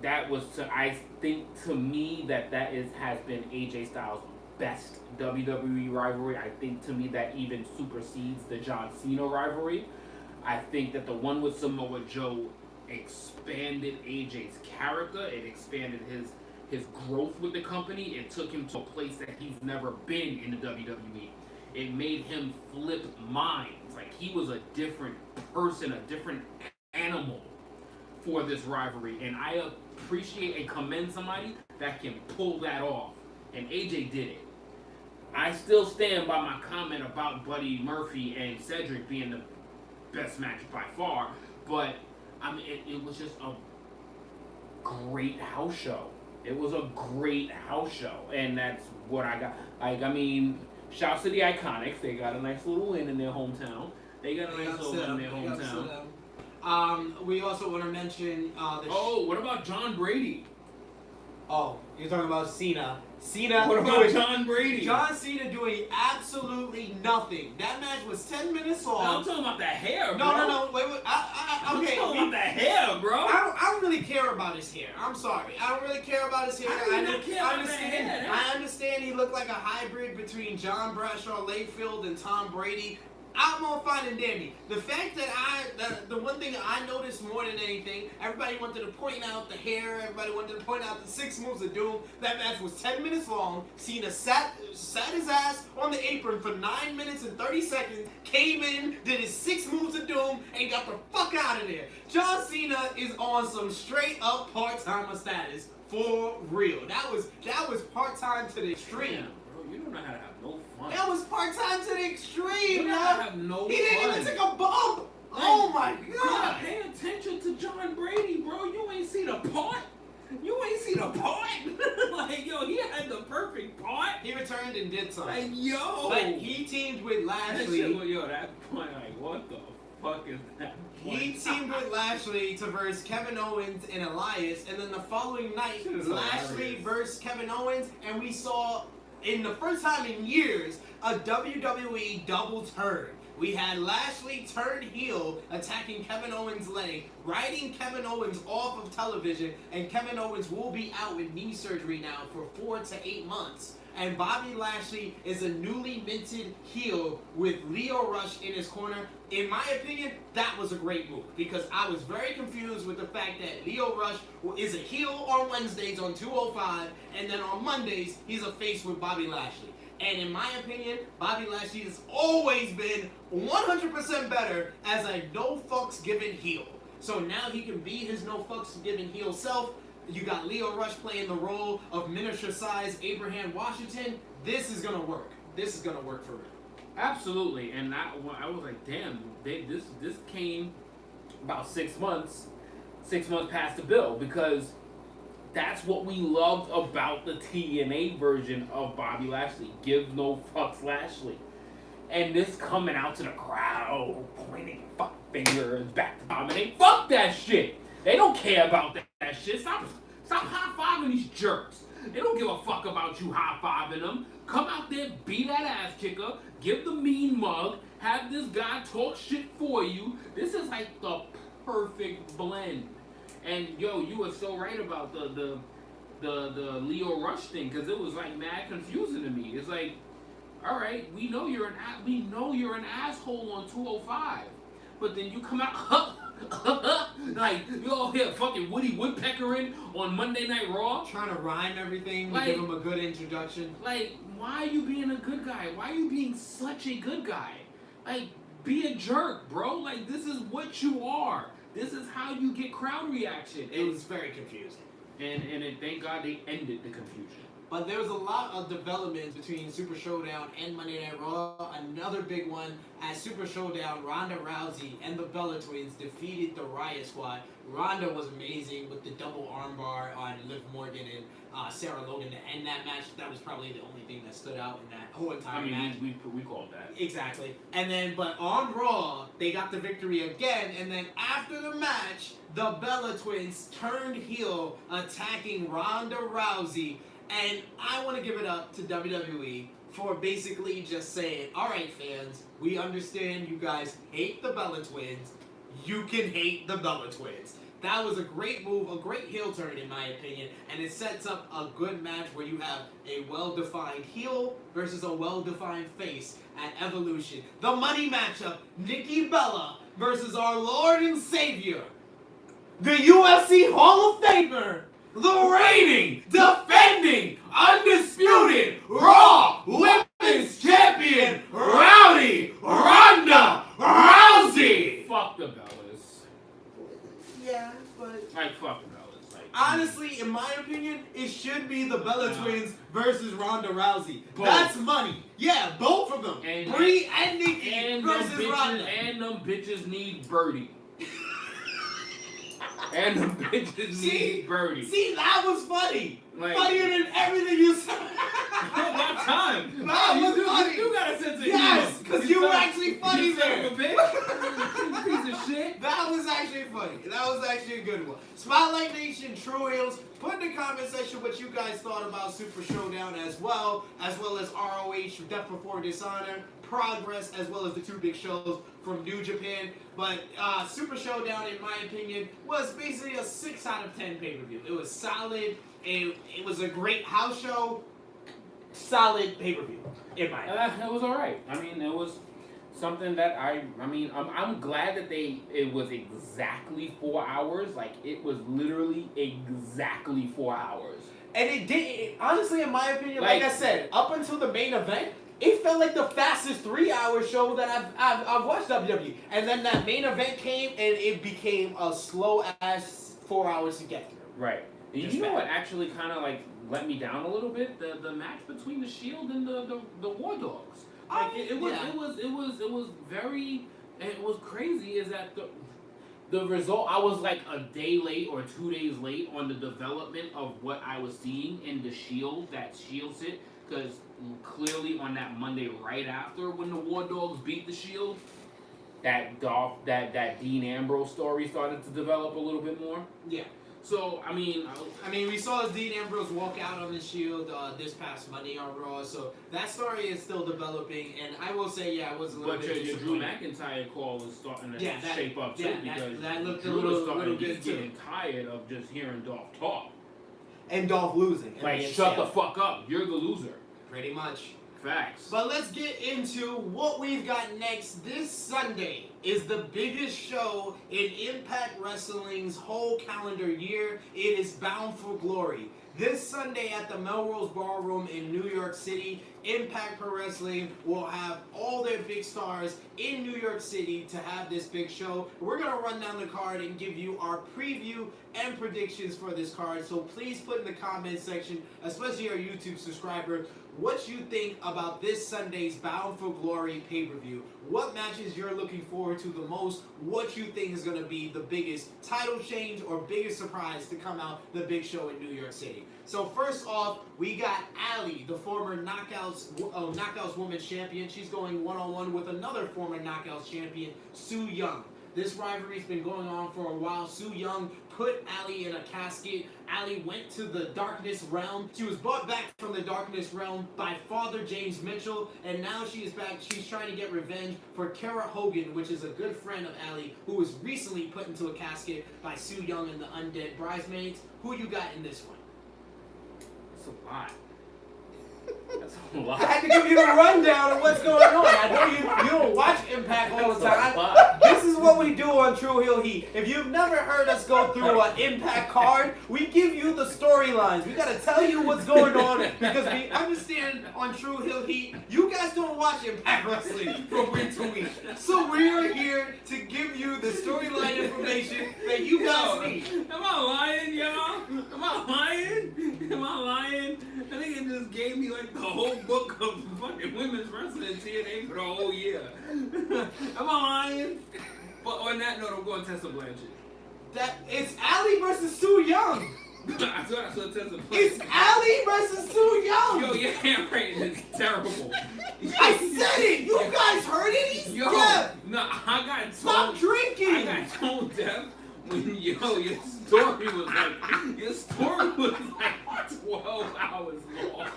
That was I think to me that has been AJ Styles' best WWE rivalry. I think to me that even supersedes the John Cena rivalry. I think that the one with Samoa Joe expanded AJ's character. It expanded his growth with the company. It took him to a place that he's never been in the WWE. It made him flip minds. Like, he was a different person, a different animal for this rivalry. And I appreciate and commend somebody that can pull that off. And AJ did it. I still stand by my comment about Buddy Murphy and Cedric being the best match by far. But, I mean, it was just a great house show. It was a great house show. And that's what I got. Like, I mean, shouts to the Iconics. They got a nice little win in their hometown. They got a nice little win in their hometown. We also want to mention what about John Brady? Oh, you're talking about Cena. Cena. What about John Brady? John Cena doing absolutely nothing. That match was 10 minutes long. No, I'm talking about the hair, bro. No. Wait. Okay. I'm talking about the hair, bro. I don't really care about his hair. I'm sorry. I don't really care about his hair. I understand he looked like a hybrid between John Bradshaw Layfield and Tom Brady. I'm all fine and dandy. The fact that the one thing I noticed more than anything, everybody wanted to point out the hair, everybody wanted to point out the 6 moves of doom. That match was 10 minutes long. Cena sat his ass on the apron for 9 minutes and 30 seconds, came in, did his 6 moves of doom, and got the fuck out of there. John Cena is on some straight up part-timer status for real. That was part-time to the extreme. Damn, bro, you don't know how to have no fun. That was part-time to the extreme, You don't know how to have no fun. He didn't even take a bump. Oh my god. Pay attention to John Brady, bro. You ain't see the part. Like, yo, he had the perfect part. He returned and did something. Like, yo. But he teamed with Lashley. That point, like, what the fuck is that? He teamed with Lashley to verse Kevin Owens and Elias, and then the following night, Shit is Lashley hilarious. versus Kevin Owens, and we saw, in the first time in years, a WWE double turn. We had Lashley turn heel, attacking Kevin Owens' leg, writing Kevin Owens off of television, and Kevin Owens will be out with knee surgery now for 4 to 8 months. And Bobby Lashley is a newly minted heel with Lio Rush in his corner. In my opinion, that was a great move because I was very confused with the fact that Lio Rush is a heel on Wednesdays on 205, and then on Mondays, he's a face with Bobby Lashley. And in my opinion, Bobby Lashley has always been 100% better as a no fucks given heel. So now he can be his no fucks given heel self. You got Lio Rush playing the role of miniature-sized Abraham Washington. This is gonna work. This is gonna work for real. Absolutely, and I was like, damn, this came about 6 months past the bill because that's what we loved about the TNA version of Bobby Lashley. Give no fucks Lashley. And this coming out to the crowd, pointing fuck fingers back to dominate. Fuck that shit. They don't care about that shit. Stop high-fiving these jerks. They don't give a fuck about you high-fiving them. Come out there, be that ass kicker, give the mean mug, have this guy talk shit for you. This is like the perfect blend. And yo, you were so right about the Lio Rush thing because it was like mad confusing to me. It's like, all right, we know you're an asshole on 205, but then you come out like you all here fucking Woody Woodpeckering on Monday Night Raw, Trying to rhyme everything to Like- give him a good introduction. like why are you being a good guy? Why are you being such a good guy? Like, be a jerk, bro. Like, this is what you are. This is how you get crowd reaction. It was very confusing. And thank God they ended the confusion. But there was a lot of developments between Super Showdown and Monday Night Raw. Another big one at Super Showdown, Ronda Rousey and the Bella Twins defeated the Riot Squad. Ronda was amazing with the double armbar on Liv Morgan and Sarah Logan to end that match. That was probably the only thing that stood out in that whole entire match. We called that. Exactly. And then, but on Raw, they got the victory again. And then after the match, the Bella Twins turned heel, attacking Ronda Rousey. And I want to give it up to WWE for basically just saying, all right, fans, we understand you guys hate the Bella Twins. You can hate the Bella Twins. That was a great move, a great heel turn in my opinion, and it sets up a good match where you have a well-defined heel versus a well-defined face at Evolution. The money matchup, Nikki Bella versus our Lord and Savior, the UFC Hall of Famer, the reigning, defending, undisputed, Raw Women's Champion, Rowdy Ronda Rousey! Fuck the Bellas. Yeah, but... Like, fuck the Bellas. Like, honestly, in my opinion, it should be the Bella Twins versus Ronda Rousey. Both. That's money. Yeah, both of them. And- Brie and Nikki and versus them bitches, Ronda. and them bitches need Birdie. And them bitches need Birdie. See, that was funny. Like- Funnier than everything you said. About time. That was funny. You got a sense of Yes, humor. because you were actually funny You son there. of a bitch. Piece of shit. That was actually funny. That was actually a good one. Spotlight Nation, True Heels, put in the comment section what you guys thought about Super Showdown as well as ROH, Death Before Dishonor, Progress, as well as the two big shows from New Japan. But Super Showdown, in my opinion, was basically a 6 out of 10 pay-per-view. It was solid. It was a great house show. Solid pay-per-view, in my opinion. It was alright. I mean, it was something that I'm glad that it was exactly 4 hours. Like, it was literally exactly 4 hours. And it did, honestly, in my opinion, like I said, up until the main event, it felt like the fastest 3-hour show that I've watched WWE. And then that main event came, and it became a slow-ass 4 hours to get through. Right. You know what actually kind of like let me down a little bit? The match between the Shield and the War Dogs. Like it was very, and it was crazy. Is that the result? I was like a day late or 2 days late on the development of what I was seeing in the Shield, that Shield sit, because clearly on that Monday right after when the War Dogs beat the Shield, that Dean Ambrose story started to develop a little bit more. Yeah. So, I mean, we saw Dean Ambrose walk out on the Shield this past Monday on Raw, so that story is still developing, and I will say, yeah, I was a little bit your Drew disappointed. McIntyre call is starting to Yeah, shape up too, because that looked a Drew little is starting good he's getting tired of just hearing Dolph talk. And Dolph losing. Like, shut the fuck up, you're the loser. Pretty much. Facts. But let's get into what we've got next. This Sunday is the biggest show in Impact Wrestling's whole calendar year. It is Bound for Glory. This Sunday at the Melrose Ballroom in New York City, Impact Pro Wrestling will have all their big stars in New York City to have this big show. We're going to run down the card and give you our preview and predictions for this card. So please put in the comment section, especially our YouTube subscriber, what you think about this Sunday's Bound for Glory pay-per-view. What matches you're looking forward to the most. What you think is going to be the biggest title change or biggest surprise to come out the big show in New York City. So first off, we got Allie, the former Knockouts Women's Champion. She's going one-on-one with another former Knockouts Champion, Su Yung. This rivalry's been going on for a while. Su Yung put Allie in a casket. Allie went to the Darkness Realm. She was brought back from the Darkness Realm by Father James Mitchell, and now she is back. She's trying to get revenge for Kara Hogan, which is a good friend of Allie, who was recently put into a casket by Su Yung and the Undead Bridesmaids. Who you got in this one? That's a lot. That's a lot. I had to give you the rundown of what's going on. I know you don't watch Impact all the time. This is what we do on True Heel Heat. If you've never heard us go through an Impact card, we give you the storylines. We gotta tell you what's going on because we understand on True Heel Heat, you guys don't watch Impact Wrestling from week to week. So we're here to give you the storyline information that you guys need. Am I lying, y'all? Am I lying? Am I lying? I think gave me like the whole book of fucking women's wrestling in TNA for the whole year. Am I lying? But on that note, I'm going Tessa Blanchard. It's Ali versus Su Young. I thought I saw Tessa Blanchard. It's Ali versus Su Young. Yo, your handwriting is terrible. I said it. You guys heard it. He's deaf. No, I got told. Stop drinking. I got told deaf when your story was like 12 hours long.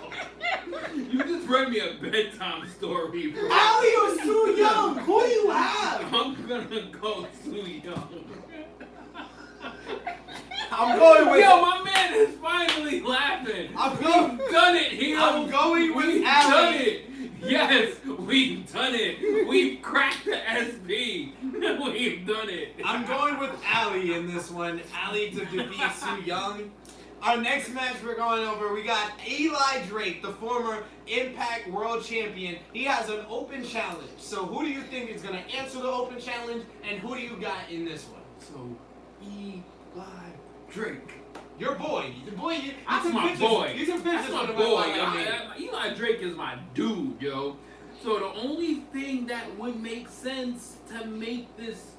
You just read me a bedtime story, bro. Ali or Su Young? Who do you have? I'm gonna go Su Young. I'm going with. Yo, my man is finally laughing. We've done it here. I'm going with We've Ali. done it. Yes, we've done it. We've cracked the SP. We've done it. I'm going with Ali in this one. Ali to defeat Su Young. Our next match we're going over, we got Eli Drake, the former Impact World Champion. He has an open challenge. So who do you think is going to answer the open challenge, and who do you got in this one? So, Eli Drake. Your boy. The boy. That's my boy. You can finish That's this my one boy. Eli Drake is my dude, yo. So the only thing that would make sense to make this...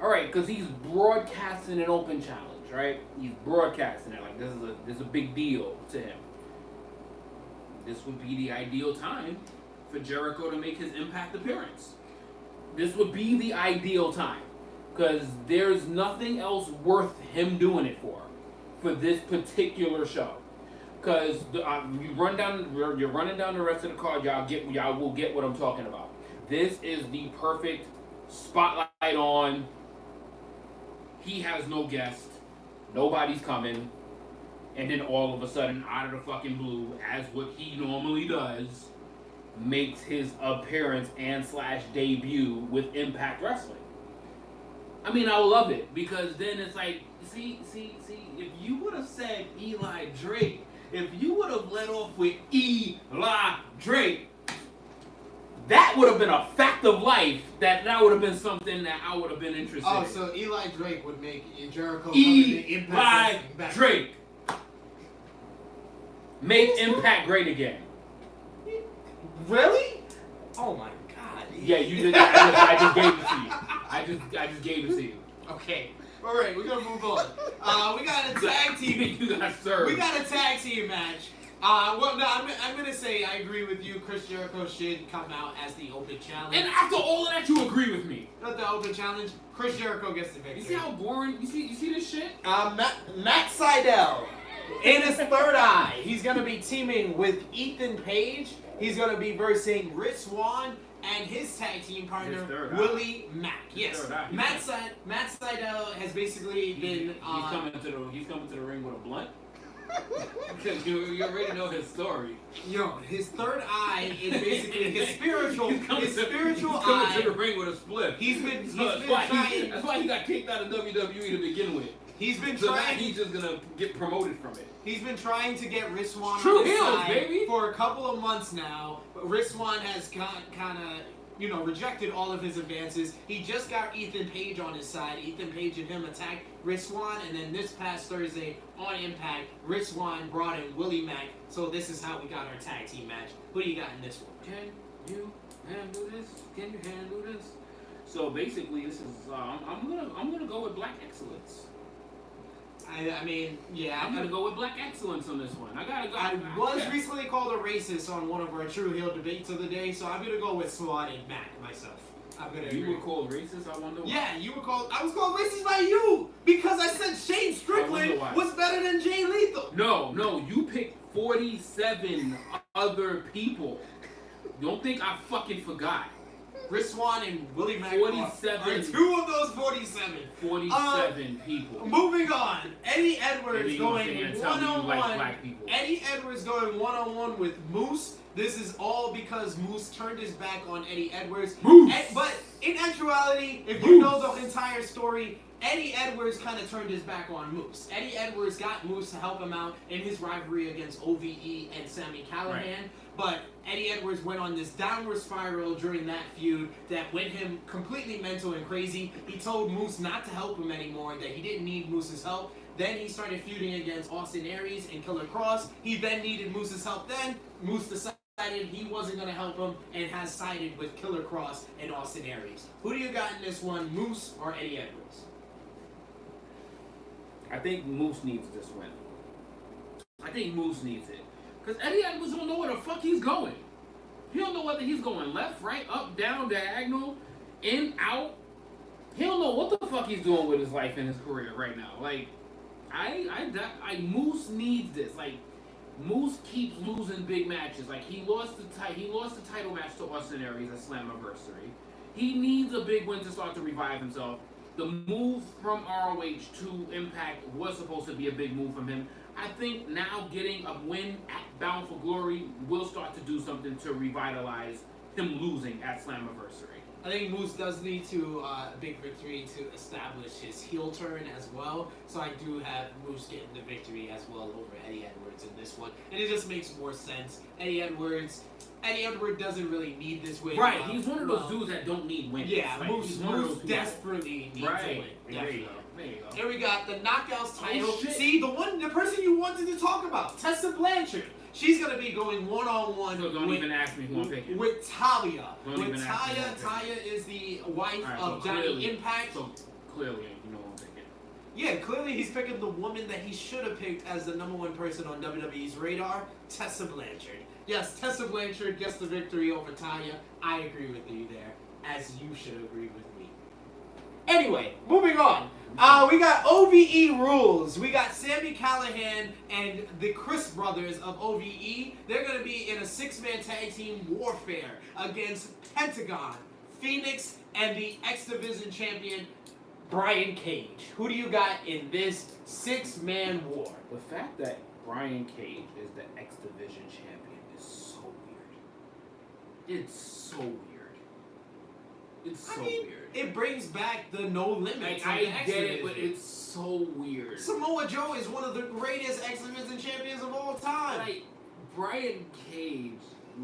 Alright, because he's broadcasting an open challenge, right? He's broadcasting it. Like, this is a big deal to him. This would be the ideal time for Jericho to make his Impact appearance. This would be the ideal time. Because there's nothing else worth him doing it for this particular show. Because you're running down the rest of the card, y'all will get what I'm talking about. This is the perfect spotlight on. He has no guest, nobody's coming, and then all of a sudden, out of the fucking blue, as what he normally does, makes his appearance and / debut with Impact Wrestling. I mean, I love it, because then it's like, see, if you would have said Eli Drake, if you would have let off with Eli Drake, that would have been a fact of life, that would have been something that I would have been interested in. Oh, so Eli Drake would make Jericho Eli Drake. Make Impact great again. Really? Oh my God. Yeah, you did. I just gave it to you. I just gave it to you. Okay. All right, we're gonna move on. We got a tag team. You got served. We got a tag team match. Well, no, I'm gonna say I agree with you. Chris Jericho should come out as the open challenge. And after all of that, you agree with me. Not the open challenge. Chris Jericho gets the victory. You see how boring? You see this shit? Matt Sydal, in his third eye, he's gonna be teaming with Ethan Page. He's gonna be versing Rich Swann and his tag team partner Willie Mack. Yes, Matt Sydal has basically been. He's coming to the ring with a blunt. Because you already know his story. Yo, his third eye is basically his spiritual He's coming to the ring with a split. That's why he got kicked out of WWE to begin with. He's been so trying. Now he's just gonna get promoted from it. He's been trying to get Rich Swann True on his heels, side baby. For a couple of months now. But Rich Swann has kind of, rejected all of his advances. He just got Ethan Page on his side. Ethan Page and him attacked Rich Swann, and then this past Thursday on Impact, Rich Swann brought in Willie Mack. So this is how we got our tag team match. Who do you got in this one? Can you handle this? Can you handle this? So basically, this is I'm gonna go with Black Excellence. I mean, yeah. I'm gonna go with Black Excellence on this one. I was recently called a racist on one of our True Heel debates of the day, so I'm gonna go with Swann and Mack myself. You were called racist, I wonder why. Yeah, I was called racist by you because I said Shane Strickland was better than Jay Lethal. No, you picked 47 other people. Don't think I fucking forgot. Rich Swann and Willie Mack 47. are two of those 47. 47 people. Moving on. Eddie Edwards going one-on-one. Like Eddie Edwards going one-on-one with Moose. This is all because Moose turned his back on Eddie Edwards. But in actuality, if you know the entire story, Eddie Edwards kind of turned his back on Moose. Eddie Edwards got Moose to help him out in his rivalry against OVE and Sami Callihan. Right. But Eddie Edwards went on this downward spiral during that feud that went him completely mental and crazy. He told Moose not to help him anymore, that he didn't need Moose's help. Then he started feuding against Austin Aries and Killer Cross. He then needed Moose's help. Then Moose decided he wasn't going to help him and has sided with Killer Cross and Austin Aries. Who do you got in this one, Moose or Eddie Edwards? I think Moose needs this win. I think Moose needs it. Because Eddie Edwards don't know where the fuck he's going. He don't know whether he's going left, right, up, down, diagonal, in, out. He don't know what the fuck he's doing with his life and his career right now. Like, Moose needs this. Like, Moose keeps losing big matches. Like, he lost the title match to Austin Aries at Slammiversary. He needs a big win to start to revive himself. The move from ROH to Impact was supposed to be a big move from him. I think now getting a win at Bound for Glory will start to do something to revitalize him losing at Slammiversary. I think Moose does need a big victory to establish his heel turn as well. So I do have Moose getting the victory as well over Eddie Edwards in this one. And it just makes more sense. Eddie Edwards doesn't really need this win. Right, he's one of those dudes that don't need wins. Yeah, like, Moose desperately needs a win. There you go. There you go. Here we got the Knockouts title. Oh, shit. See, the person you wanted to talk about, Tessa Blanchard. She's gonna be going one-on-one. So don't even ask me who I'm picking. With Talia. Don't even ask me who I'm picking. Talia is the wife Alright, of so Johnny clearly- Impact. So clearly, you know what I'm thinking. Yeah, clearly he's picking the woman that he should have picked as the number one person on WWE's radar, Tessa Blanchard. Yes, Tessa Blanchard gets the victory over Talia. I agree with you there, as you should agree with me. Anyway, moving on. We got OVE rules. We got Sami Callihan and the Chris brothers of OVE. They're going to be in a 6-man tag team warfare against Pentagon, Phoenix, and the X Division champion, Brian Cage. Who do you got in this 6-man war? The fact that Brian Cage is the X Division champion is so weird. It's so weird. It's so weird. It brings back the no limits. Like, I get it, but it's so weird. Samoa Joe is one of the greatest X Division champions of all time. Like, Brian Cage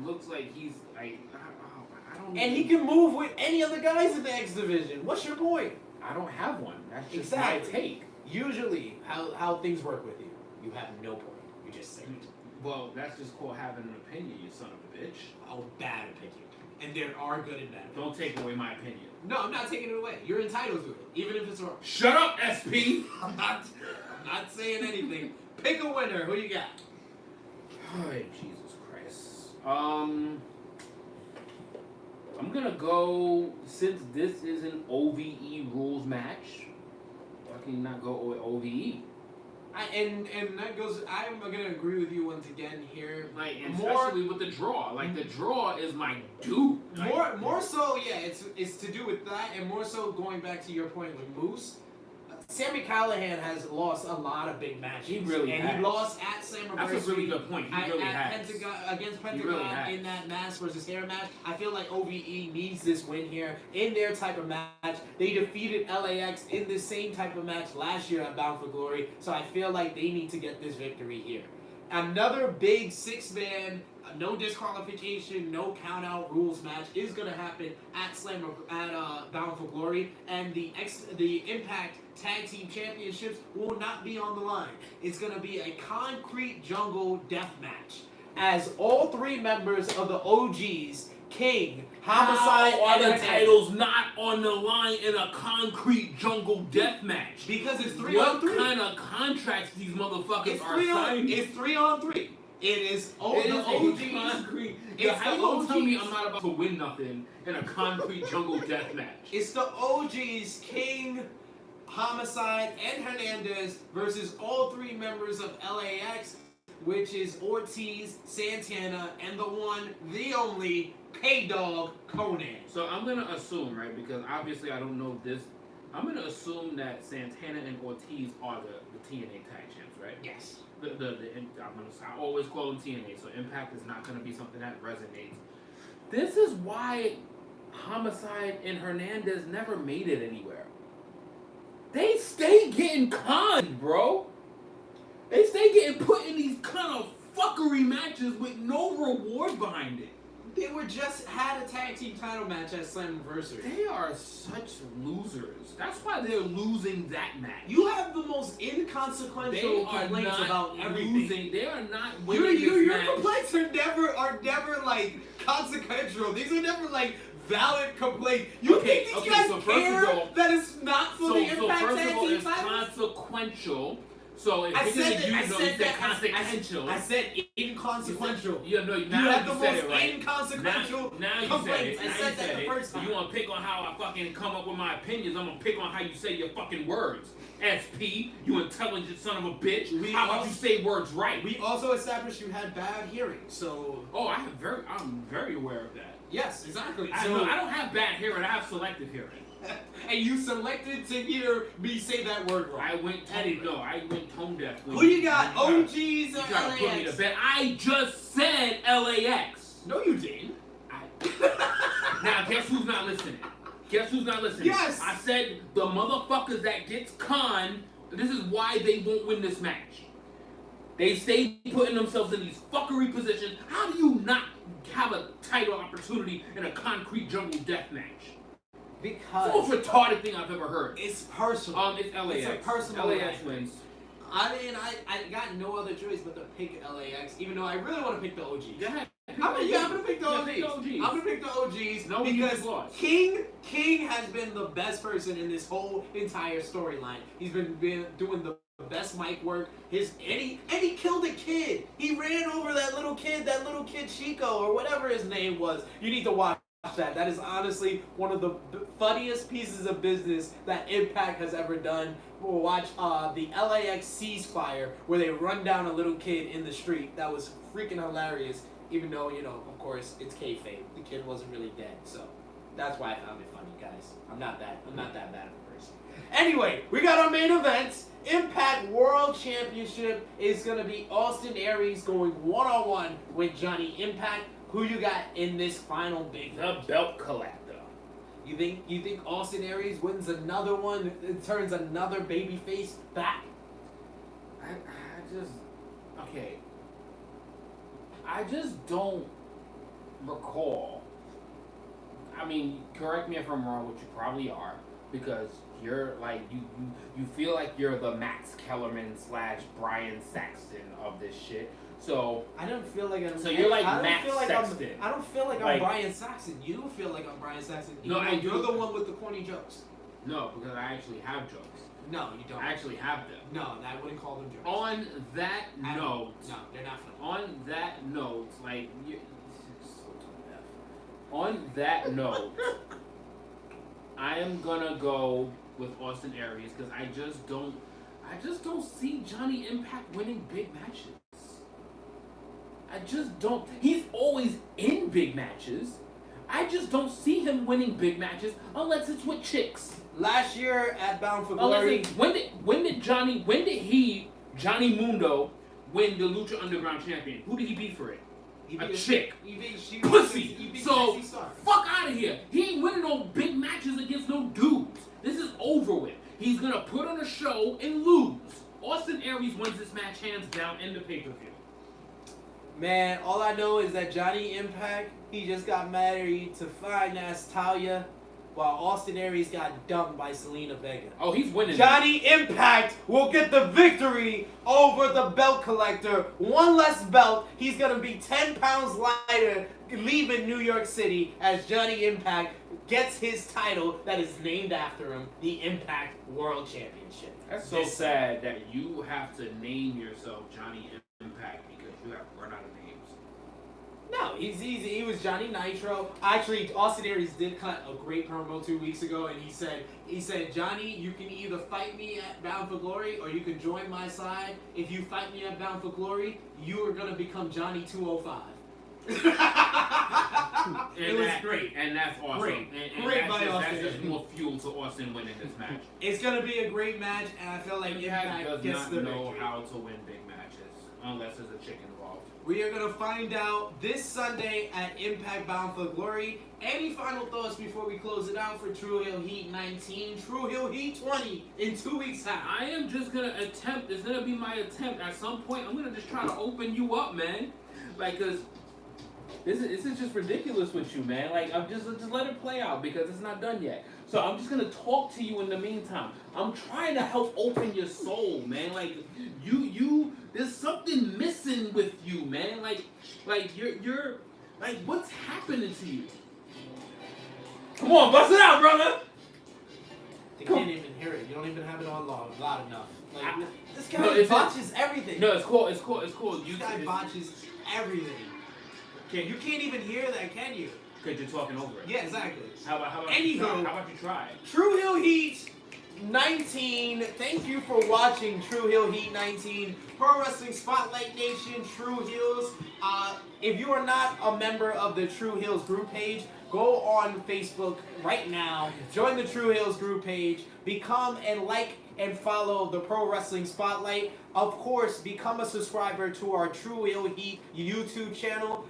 looks like he's like, I don't know. And he can move with any other guys in the X Division. What's your point? I don't have one. That's just Exactly. my take. Usually, how things work with you, you have no point. You just say it. Well, that's just called having an opinion, you son of a bitch. Oh, bad opinion. And there are good and bad. Don't take away my opinion. No, I'm not taking it away. You're entitled to it, even if it's wrong. Shut up, SP! I'm not saying anything. Pick a winner. Who you got? Oh, Jesus Christ. I'm gonna go, since this is an OVE rules match, why can you not go with OVE? And that goes. I'm gonna agree with you once again here. Like, and especially with the draw. Like, the draw is my dude. Like, More so, yeah. It's to do with that, and more so going back to your point with Moose. Sami Callihan has lost a lot of big matches. He really and has. he lost at Slammiversary. That's a really good point. He really has. Against Pentagon really has. in that mask versus hair match. I feel like OVE needs this win here in their type of match. They defeated LAX in the same type of match last year at Bound for Glory, so I feel like they need to get this victory here. Another big 6-man, no disqualification, no count-out rules match is going to happen at Bound for Glory, and the Impact Tag Team Championships will not be on the line. It's going to be a concrete jungle death match, as all 3 members of the OGs, King, Homicide, how are and the Hernandez- titles not on the line in a concrete jungle death match? Because it's 3 What on 3. kind of contracts these motherfuckers It's are 3 on. signing? It's 3 on 3. It is. It The is a OGs. concrete. It's How the you gonna tell me OGs. I'm not about to win nothing in a concrete jungle death match? It's the OGs, King, Homicide, and Hernandez versus all 3 members of LAX, which is Ortiz, Santana, and the one, the only, K-Dog, Conan. So I'm gonna assume, right? Because obviously I don't know this. I'm gonna assume that Santana and Ortiz are the TNA tag champs, right? Yes. I always call them TNA, so Impact is not gonna be something that resonates. This is why Homicide and Hernandez never made it anywhere. They stay getting conned, bro. They stay getting put in these kind of fuckery matches with no reward behind it. They were just had a tag team title match at Slammiversary. They are such losers. That's why they're losing that match. You have the most They inconsequential are complaints not about everything. losing. They are not Your, winning your, this your match. complaints are never like consequential. These are never like valid complaints. You Okay, think these okay, guys so first care of all- that it's not for the Impact first Tag of all, Team it's titles? consequential. So if I because said of that. you I know, said you said that. consequential. I said inconsequential. Yeah, no, You now have you the said most it right. inconsequential Now you said complaints. it. Now I you said that said the it. first time. You want to pick on how I fucking come up with my opinions? I'm gonna pick on how you say your fucking words. SP, you intelligent son of a bitch. How about you say words right? We also established you had bad hearing, so Oh, I'm very aware of that. yes, exactly. I don't have bad hearing. I have selective hearing. And you selected to hear me say that word wrong. I went tone deaf. Who you got? When OGs you or try to put me to LAX? bed. I just said LAX. No, you didn't. Now guess who's not listening? Guess who's not listening? Yes. I said the motherfuckers that gets conned. This is why they won't win this match. They stay putting themselves in these fuckery positions. How do you not have a title opportunity in a concrete jungle death match? It's the most Because retarded thing I've ever heard. it's personal. It's LAX. It's a personal LAX attack. wins. I mean, I got no other choice but to pick LAX, even though I really want to pick the OGs. Go ahead. I'm gonna pick the Yeah, OGs. pick the OGs. I'm gonna pick the OGs No, you because just lost. King has been the best person in this whole entire storyline. He's been doing the best mic work. And he killed a kid. He ran over that little kid Chico or whatever his name was. You need to watch that. That is honestly one of the funniest pieces of business that Impact has ever done. We'll watch the LAX ceasefire where they run down a little kid in the street. That was freaking hilarious. Even though, of course, it's kayfabe. The kid wasn't really dead, so that's why I found it funny, guys. I'm not that bad of a person. Anyway, we got our main event. Impact World Championship is gonna be Austin Aries going one-on-one with Johnny Impact. Who you got in this final big The match? belt collector. You think Austin Aries wins another one and turns another babyface back? I just don't recall. I mean, correct me if I'm wrong, which you probably are, because you're like you feel like you're the Max Kellerman / Brian Saxton of this shit. So I don't feel like I'm. So you're like I don't Matt feel like Sexton. I don't feel like I'm Like- Brian Saxton. You feel like I'm Brian Saxton. No, I You're do. the one with the corny jokes. no, because I actually have jokes. No, you don't. I actually have them. No, I wouldn't call them jokes. On that I don't- note, No, they're not funny. on that note, like you, so tone deaf. On that note, I am gonna go with Austin Aries because I just don't see Johnny Impact winning big matches. I just don't. He's always in big matches. I just don't see him winning big matches unless it's with chicks. Last year at Bound for Unless Glory, it's, when did Johnny Mundo win the Lucha Underground champion? Who did he beat for it? he a beat chick. He beat she. Pussy. He beat So Sexy Star. fuck out of here. He ain't winning no big matches against no dudes. This is over with. He's gonna put on a show and lose. Austin Aries wins this match hands down in the pay-per-view. Man, all I know is that Johnny Impact, he just got married to fine ass Talia, while Austin Aries got dumped by Selena Vega. Oh, he's winning. Johnny Impact will get the victory over the belt collector. One less belt. He's going to be 10 pounds lighter leaving New York City as Johnny Impact gets his title that is named after him, the Impact World Championship. That's so sad that you have to name yourself Johnny Impact because you have run out of names. No, he's easy. He was Johnny Nitro. Actually, Austin Aries did cut a great promo 2 weeks ago, and he said, Johnny, you can either fight me at Bound for Glory, or you can join my side. If you fight me at Bound for Glory, you are gonna become Johnny 205. It was great. And that's awesome. Great. And Great that's by just, Austin. That's just more fuel to Austin winning this match. It's gonna be a great match, and I feel like Impact Impact does gets not the know victory. how to win big matches unless there's a chick involved. We are gonna find out this Sunday at Impact Bound for Glory. Any final thoughts before we close it out for True Hill Heat 19, True Hill Heat 20 in 2 weeks' time? I am just gonna attempt. It's gonna be my attempt. At some point, I'm gonna just try to open you up, man. Like, cause This is just ridiculous with you, man. Like, I'm just let it play out because it's not done yet. So I'm just gonna talk to you in the meantime. I'm trying to help open your soul, man. Like, there's something missing with you, man. Like you're like, what's happening to you? Come on, bust it out, brother. They can't even hear it. You don't even have it on loud enough. Like, this guy No, it's- botches everything. No, it's cool. It's cool. This guy botches everything. You can't even hear that, can you? Because you're talking over it. Yeah, exactly. How about Anywho. you try? How about you try? True Hill Heat 19. Thank you for watching True Hill Heat 19. Pro Wrestling Spotlight Nation, True Hills. If you are not a member of the True Hills group page, go on Facebook right now. Join the True Hills group page. Become and like and follow the Pro Wrestling Spotlight. Of course, become a subscriber to our True Hill Heat YouTube channel.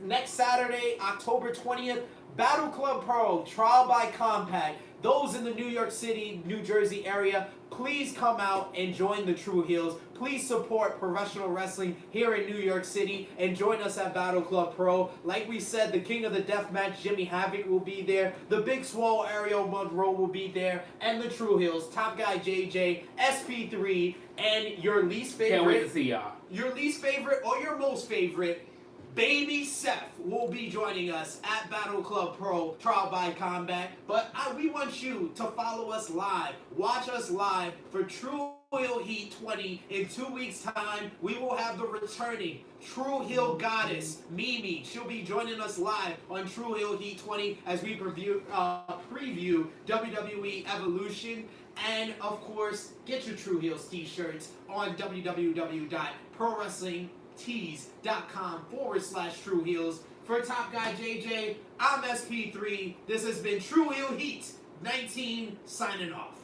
Next Saturday, October 20th, Battle Club Pro, Trial by Compact. Those in the New York City, New Jersey area, please come out and join the True Heels. Please support professional wrestling here in New York City and join us at Battle Club Pro. Like we said, the King of the Deathmatch, Jimmy Havoc, will be there. The Big Swole, Ariel Monroe, will be there. And the True Heels, Top Guy JJ, SP3, and your least favorite. Can't wait to see y'all. Your least favorite or your most favorite, Baby Seth, will be joining us at Battle Club Pro, Trial by Combat. But we want you to follow us live. Watch us live for True Hill Heat 20. In 2 weeks' time, we will have the returning True Hill Goddess, Mimi. She'll be joining us live on True Hill Heat 20 as we preview WWE Evolution. And, of course, get your True Heels t-shirts on www.prowrestlingtees.com/True Heels. For Top Guy JJ, I'm SP3. This has been True Hill Heat 19, signing off.